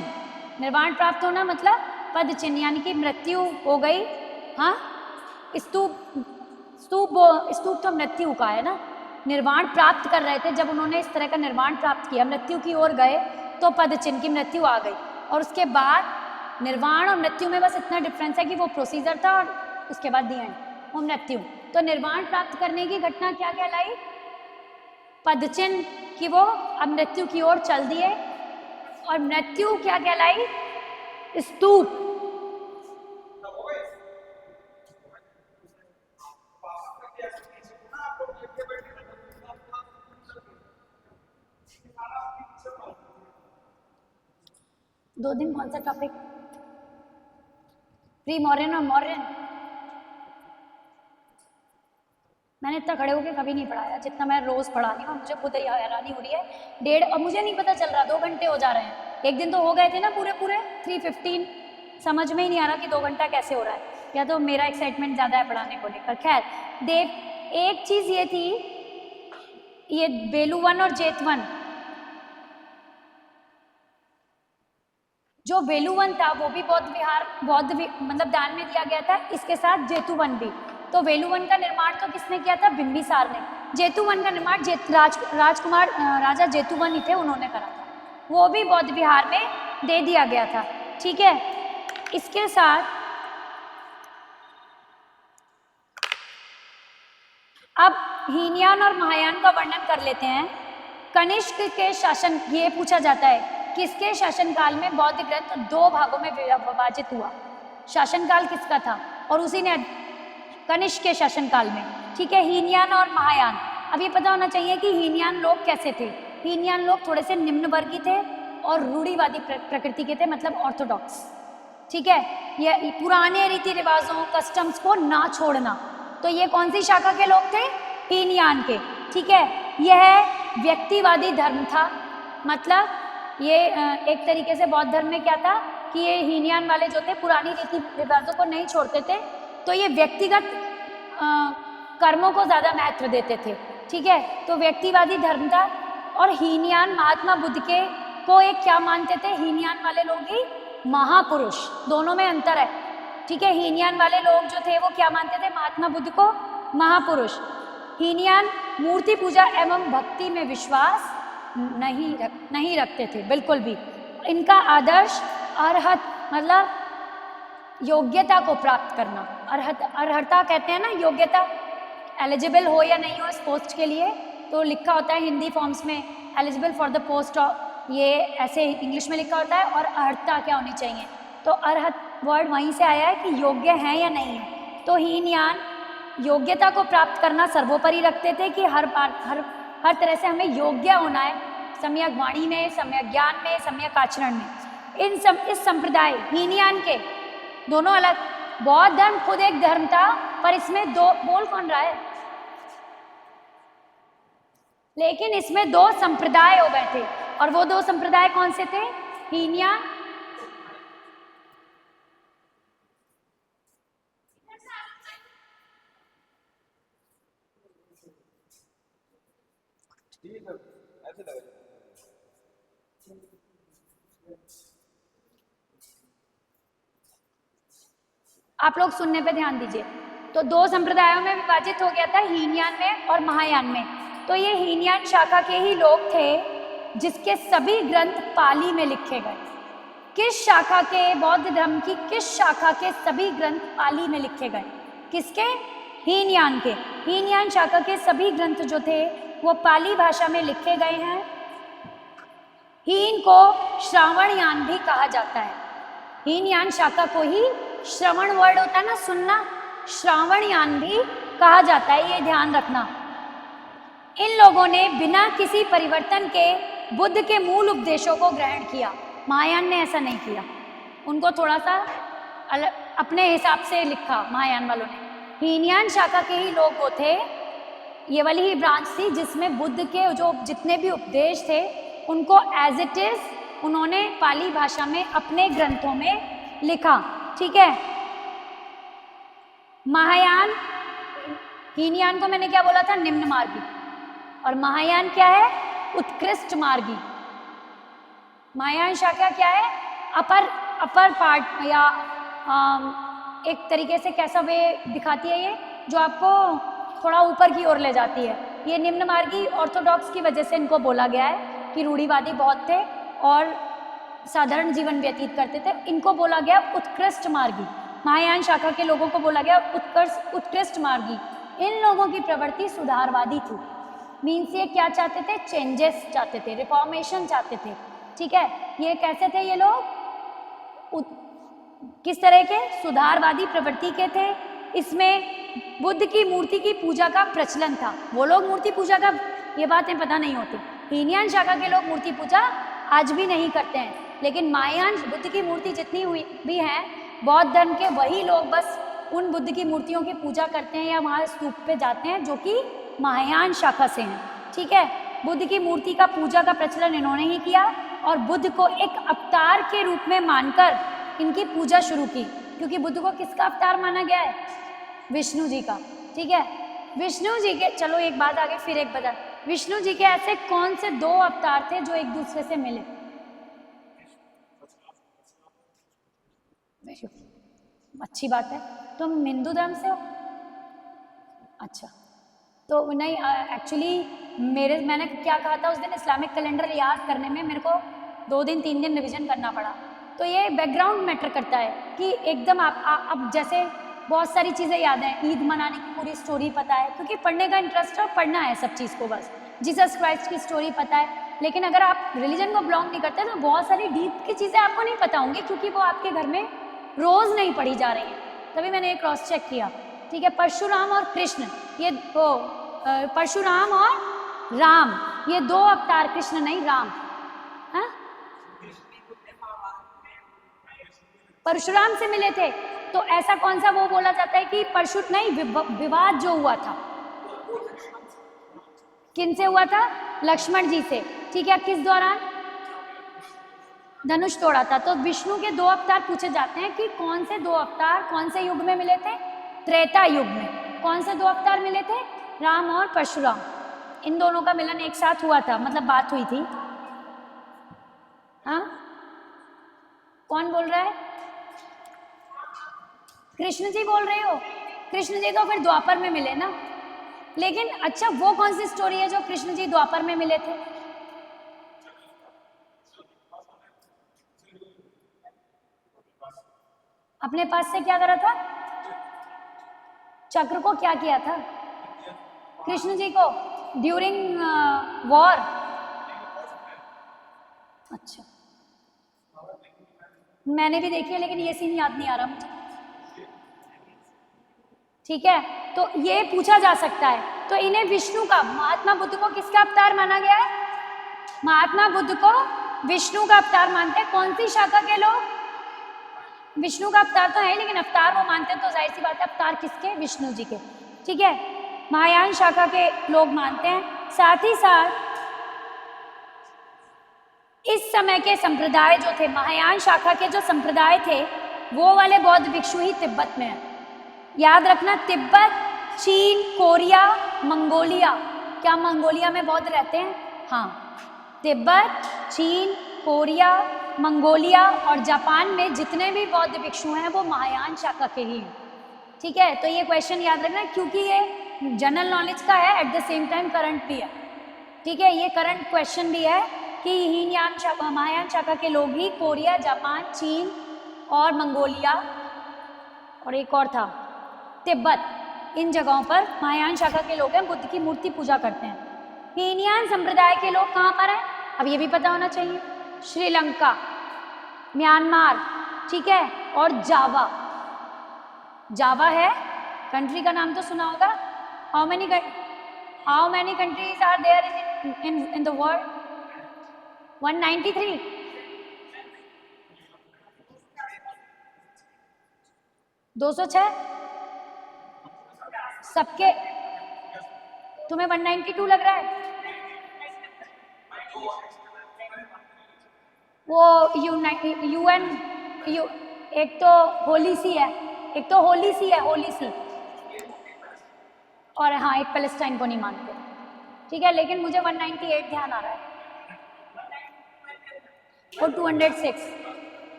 निर्वाण प्राप्त होना मतलब पद चिन्ह, यानी कि मृत्यु हो गई। हाँ, स्तूप तो मृत्यु का है ना, निर्वाण प्राप्त कर रहे थे, जब उन्होंने इस तरह का निर्वाण प्राप्त किया, मृत्यु की ओर गए तो पद चिन्ह की मृत्यु आ गई। और उसके बाद निर्वाण और मृत्यु में बस इतना डिफरेंस है कि वो प्रोसीजर था और उसके बाद दी एंड, वो मृत्यु। तो निर्वाण प्राप्त करने की घटना क्या कहलाई? पद चिन्ह, कि वो अब मृत्यु की ओर चल दिए। और मृत्यु क्या कहलाई? स्तूप। 2 दिन कौन सा टॉपिक? प्री मॉडर्न और मॉडर्न। मैंने इतना खड़े होकर कभी नहीं पढ़ाया जितना मैं रोज पढ़ा रही हूँ, मुझे खुद ही हैरानी हो रही है। और मुझे नहीं पता चल रहा 2 घंटे हो जा रहे हैं। एक दिन तो हो गए थे ना पूरे 3:15, समझ में ही नहीं आ रहा कि 2 घंटा कैसे हो रहा है, या तो मेरा एक्साइटमेंट ज़्यादा है पढ़ाने को लेकर। खैर देव, एक चीज़ ये थी, ये बेलूवन और जेतवन, जो बेलूवन था वो भी मतलब दान में दिया गया था, इसके साथ जेतुवन भी। तो वेलुवन का निर्माण तो किसने किया था? बिंबिसार ने। जेतुवन का निर्माण राजकुमार राजा जेतुवन ही थे, उन्होंने करा था। वो भी बौद्ध विहार में दे दिया गया था। ठीक है, इसके साथ अब हीनयान और महायान का वर्णन कर लेते हैं। कनिष्क के शासन, ये पूछा जाता है किसके शासनकाल में बौद्ध ग्रंथ 2 भागों में विभाजित हुआ? शासनकाल किसका था? और उसी ने कनिष्क के शासनकाल में। ठीक है, हीनयान और महायान। अब ये पता होना चाहिए कि हीनयान लोग कैसे थे। हीनयान लोग थोड़े से निम्न वर्गीय थे और रूढ़िवादी प्रकृति के थे, मतलब ऑर्थोडॉक्स। ठीक है, ये पुराने रीति रिवाजों, कस्टम्स को ना छोड़ना। तो ये कौन सी शाखा के लोग थे? हीनयान के। ठीक है, यह व्यक्तिवादी धर्म था, मतलब ये एक तरीके से बौद्ध धर्म में क्या था कि ये हीनयान वाले जो थे पुरानी रीति रिवाजों को नहीं छोड़ते थे, तो ये व्यक्तिगत कर्मों को ज़्यादा महत्व देते थे। ठीक है, तो व्यक्तिवादी धर्म था। और हीनयान महात्मा बुद्ध के को एक क्या मानते थे? हीनयान वाले लोग भी महापुरुष, दोनों में अंतर है। ठीक है, हीनयान वाले लोग जो थे वो क्या मानते थे? महात्मा बुद्ध को महापुरुष। हीनयान मूर्ति पूजा एवं भक्ति में विश्वास नहीं रखते थे बिल्कुल भी। इनका आदर्श अरहत, मतलब योग्यता को प्राप्त करना। अर्हता कहते हैं ना, योग्यता, एलिजिबल हो या नहीं हो इस पोस्ट के लिए, तो लिखा होता है हिंदी फॉर्म्स में एलिजिबल फॉर द पोस्ट, ये ऐसे इंग्लिश में लिखा होता है। और अर्हता क्या होनी चाहिए? तो अर्हत वर्ड वहीं से आया है कि योग्य है या नहीं है। तो हीनयान योग्यता को प्राप्त करना सर्वोपरि रखते थे कि हर तरह से हमें योग्य होना है, सम्यक वाणी में, सम्यक ज्ञान में, सम्यक आचरण में। इस संप्रदाय हीनयान के दोनों अलग, बौद्ध धर्म खुद एक धर्म था, पर इसमें 2, बोल कौन रहा है? लेकिन इसमें 2 संप्रदाय हो गए थे, और वो 2 संप्रदाय कौन से थे? हीनयान आप लोग सुनने पे ध्यान दीजिए। तो 2 संप्रदायों में विभाजित हो गया था, हीनयान में और महायान में। तो ये हीनयान शाखा के ही लोग थे जिसके सभी ग्रंथ पाली में लिखे गए। किस शाखा के? बौद्ध धर्म की किस शाखा के सभी ग्रंथ पाली में लिखे गए? किसके? हीनयान के। हीनयान शाखा के सभी ग्रंथ जो थे वो पाली भाषा में लिखे गए हैं। हीन को श्रावणयान भी कहा जाता है। हीनयान शाखा को ही श्रवण वर्ड होता है ना, सुनना, श्रावणयान भी कहा जाता है, ये ध्यान रखना। इन लोगों ने बिना किसी परिवर्तन के बुद्ध के मूल उपदेशों को ग्रहण किया। महायान ने ऐसा नहीं किया, उनको थोड़ा सा अपने हिसाब से लिखा महायान वालों ने। हीनयान शाखा के ही लोग वो थे, ये वाली ही ब्रांच थी जिसमें बुद्ध के जो जितने भी उपदेश थे उनको एज इट इज उन्होंने पाली भाषा में अपने ग्रंथों में लिखा। ठीक है, महायान, हीनयान को मैंने क्या बोला था? निम्न मार्गी। और महायान क्या है? उत्कृष्ट मार्गी। महायान शाखा क्या है? अपर पार्ट, या एक तरीके से कैसा वे दिखाती है ये, जो आपको थोड़ा ऊपर की ओर ले जाती है। ये निम्न मार्गी ऑर्थोडॉक्स की वजह से इनको बोला गया है कि रूढ़िवादी बहुत थे और साधारण जीवन व्यतीत करते थे, इनको बोला गया उत्कृष्ट मार्गी। महायान शाखा के लोगों को बोला गया उत्कृष्ट मार्गी। इन लोगों की प्रवृत्ति सुधारवादी थी। मीन्स ये क्या चाहते थे? चेंजेस चाहते थे, रिफॉर्मेशन चाहते थे। ठीक है, ये कैसे थे ये लोग? किस तरह के? सुधारवादी प्रवृत्ति के थे। इसमें बुद्ध की मूर्ति की पूजा का प्रचलन था। वो लोग मूर्ति पूजा का, ये बातें पता नहीं होती। हीनयान शाखा के लोग मूर्ति पूजा आज भी नहीं करते हैं। लेकिन महायान बुद्ध की मूर्ति जितनी हुई भी है, बौद्ध धर्म के वही लोग बस उन बुद्ध की मूर्तियों की पूजा करते हैं या वहाँ स्तूप पे जाते हैं जो कि महायान शाखा से हैं। ठीक है, बुद्ध की मूर्ति का पूजा का प्रचलन इन्होंने ही किया और बुद्ध को एक अवतार के रूप में मानकर इनकी पूजा शुरू की, क्योंकि बुद्ध को किसका अवतार माना गया है? विष्णु जी का। ठीक है, विष्णु जी के, चलो एक बात आगे फिर एक बता, विष्णु जी के ऐसे कौन से दो अवतार थे जो एक दूसरे से मिले? अच्छी बात है, तुम हिंदू धर्म से हो? अच्छा, तो नहीं, एक्चुअली मैंने क्या कहा था उस दिन, इस्लामिक कैलेंडर याद करने में मेरे को 2 दिन 3 दिन रिवीजन करना पड़ा। तो ये बैकग्राउंड मैटर करता है कि एकदम आप अब जैसे बहुत सारी चीज़ें याद हैं, ईद मनाने की पूरी स्टोरी पता है क्योंकि पढ़ने का इंटरेस्ट है, पढ़ना है सब चीज़ को, बस जीसस क्राइस्ट की स्टोरी पता है। लेकिन अगर आप रिलीजन को बिलोंग नहीं करते तो बहुत सारी डीप की चीज़ें आपको नहीं पता होंगी क्योंकि वो आपके घर में रोज़ नहीं पढ़ी जा रही हैं। तभी मैंने एक क्रॉस चेक किया। ठीक है, परशुराम और कृष्ण, ये दो, परशुराम और राम, ये 2 अवतार, कृष्ण नहीं राम। हाँ, परशुराम से मिले थे, तो ऐसा कौन सा वो बोला जाता है कि परशु नहीं, विवाद जो हुआ था किन से हुआ था? लक्ष्मण जी से। ठीक है, किस दौरान? धनुष तोड़ा था। तो विष्णु के 2 अवतार पूछे जाते हैं कि कौन से 2 अवतार कौन से युग में मिले थे? त्रेता युग में। कौन से 2 अवतार मिले थे? राम और परशुराम। इन दोनों का मिलन एक साथ हुआ था, मतलब बात हुई थी। हाँ, कौन बोल रहा है? कृष्ण जी बोल रहे हो? कृष्ण जी तो फिर द्वापर में मिले ना। लेकिन अच्छा, वो कौन सी स्टोरी है जो कृष्ण जी द्वापर में मिले थे? अपने पास से क्या करा था? चक्र को क्या किया था? कृष्ण जी को ड्यूरिंग वॉर। अच्छा, मैंने भी देखी है लेकिन ये सीन याद नहीं आ रहा मुझे। ठीक है, तो ये पूछा जा सकता है। तो इन्हें विष्णु का, महात्मा बुद्ध को किसका अवतार माना गया है? महात्मा बुद्ध को विष्णु का अवतार मानते हैं। कौन सी शाखा के लोग? विष्णु का अवतार तो है लेकिन अवतार वो मानते हैं, तो जाहिर सी बात है अवतार किसके? विष्णु जी के। ठीक है, महायान शाखा के लोग मानते हैं। साथ ही साथ इस समय के संप्रदाय जो थे, महायान शाखा के जो संप्रदाय थे, वो वाले बौद्ध भिक्षु ही तिब्बत में है। याद रखना, तिब्बत, चीन, कोरिया, मंगोलिया। क्या मंगोलिया में बौद्ध रहते हैं? हाँ, तिब्बत, चीन, कोरिया, मंगोलिया और जापान में जितने भी बौद्ध भिक्षु हैं वो महायान शाखा के ही हैं। ठीक है, तो ये क्वेश्चन याद रखना क्योंकि ये जनरल नॉलेज का है, at the same time current भी है। ठीक है, ये करंट क्वेश्चन भी है कि हीनयान शाखा, महायान शाखा के लोग ही कोरिया, जापान, चीन और मंगोलिया और एक और था तिब्बत, इन जगहों पर महायान शाखा के लोग हैं, बुद्ध की मूर्ति पूजा करते हैं। हीनयान संप्रदाय के लोग कहाँ पर हैं? अब ये भी पता होना चाहिए। श्रीलंका, म्यांमार, ठीक है, और जावा। जावा है कंट्री का नाम तो सुना होगा। How many countries are there in the world? 193। 206 सबके। तुम्हें 192 लग रहा है? वो UN, एक तो होली सी है, एक तो होली सी है, होली सी, और हाँ एक पैलेस्टाइन को नहीं मानते। ठीक है, लेकिन मुझे 198 ध्यान आ रहा है और 206,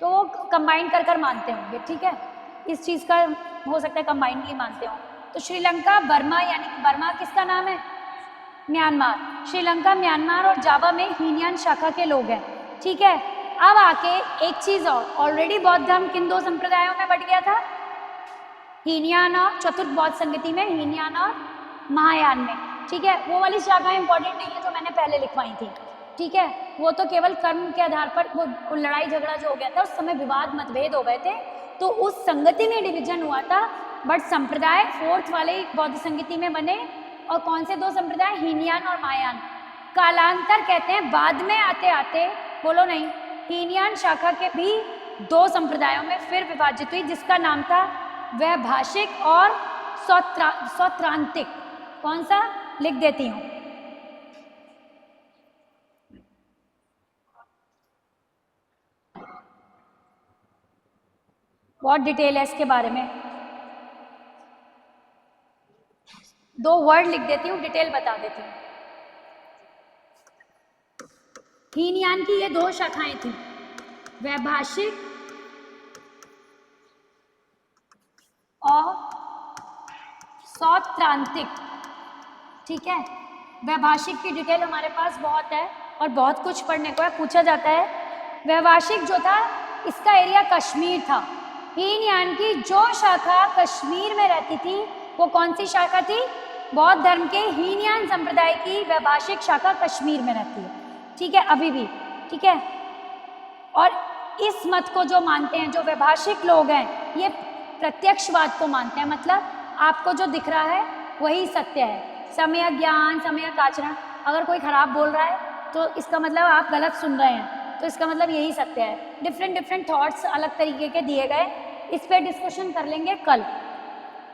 तो वो कंबाइन कर मानते होंगे। ठीक है, इस चीज़ का हो सकता है कंबाइनली मानते हो। तो श्रीलंका, बर्मा, यानी कि बर्मा किसका नाम है? म्यांमार। श्रीलंका, म्यांमार और जावा में हीनयान शाखा के लोग हैं। ठीक है, अब आके एक चीज़ और, ऑलरेडी बौद्ध धर्म किन 2 संप्रदायों में बट गया था? हीनयान और चतुर्थ बौद्ध संगति में, हीनयान और महायान में। ठीक है, वो वाली शाखा इंपॉर्टेंट नहीं है जो मैंने पहले लिखवाई थी। ठीक है, वो तो केवल कर्म के आधार पर, वो लड़ाई झगड़ा जो हो गया था उस समय विवाद मतभेद हो गए थे, तो उस संगति में डिवीजन हुआ था। बट संप्रदाय 4th वाले बौद्ध संगति में बने। और कौन से 2 संप्रदाय? हीनयान और महायान। कालांतर कहते हैं बाद में आते आते, बोलो नहीं, हीनयान शाखा के भी दो संप्रदायों में फिर विभाजित हुई, जिसका नाम था वैभाषिक और सौत्रांतिक। कौन सा? लिख देती हूं। बहुत डिटेल है इसके बारे में, दो वर्ड लिख देती हूँ, डिटेल बता देती हूँ। हीनयान की ये दो शाखाएं थी, वैभाषिक और सौत्रांतिक। ठीक है, वैभाषिक की डिटेल हमारे पास बहुत है और बहुत कुछ पढ़ने को है, पूछा जाता है। वैभाषिक जो था इसका एरिया कश्मीर था। हीनयान की जो शाखा कश्मीर में रहती थी वो कौन सी शाखा थी? बौद्ध धर्म के हीनयान संप्रदाय की वैभाषिक शाखा कश्मीर में रहती है। ठीक है, अभी भी। ठीक है, और इस मत को जो मानते हैं, जो वैभाषिक लोग हैं, ये प्रत्यक्षवाद को मानते हैं। मतलब आपको जो दिख रहा है वही सत्य है। समय ज्ञान, समय आचरण। अगर कोई खराब बोल रहा है तो इसका मतलब आप गलत सुन रहे हैं, तो इसका मतलब यही सत्य है। डिफरेंट थॉट्स अलग तरीके के दिए गए, इस पर डिस्कशन कर लेंगे कल।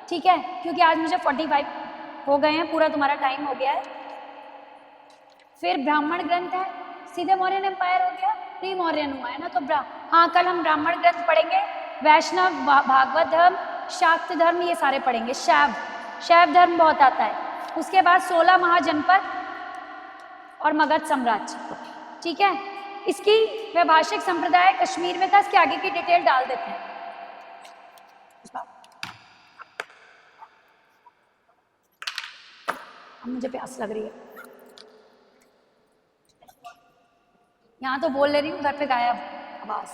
ठीक है, क्योंकि आज मुझे 45 हो गए हैं, पूरा तुम्हारा टाइम हो गया है। फिर ब्राह्मण ग्रंथ है, सीधे मौर्यन एम्पायर हो गया, प्री मौर्यन हुआ है ना, तो हाँ, कल हम ब्राह्मण ग्रंथ पढ़ेंगे, वैष्णव, भागवत धर्म, शाक्त धर्म, ये सारे पढ़ेंगे। शैव धर्म बहुत आता है। उसके बाद 16 महाजनपद और मगध साम्राज्य। ठीक है, इसकी वैभाषिक संप्रदाय कश्मीर में था। इसके आगे की डिटेल डाल देते हैं। मुझे प्यास लग रही है, यहाँ तो बोल ले रही हूँ, घर पे गायब आवाज।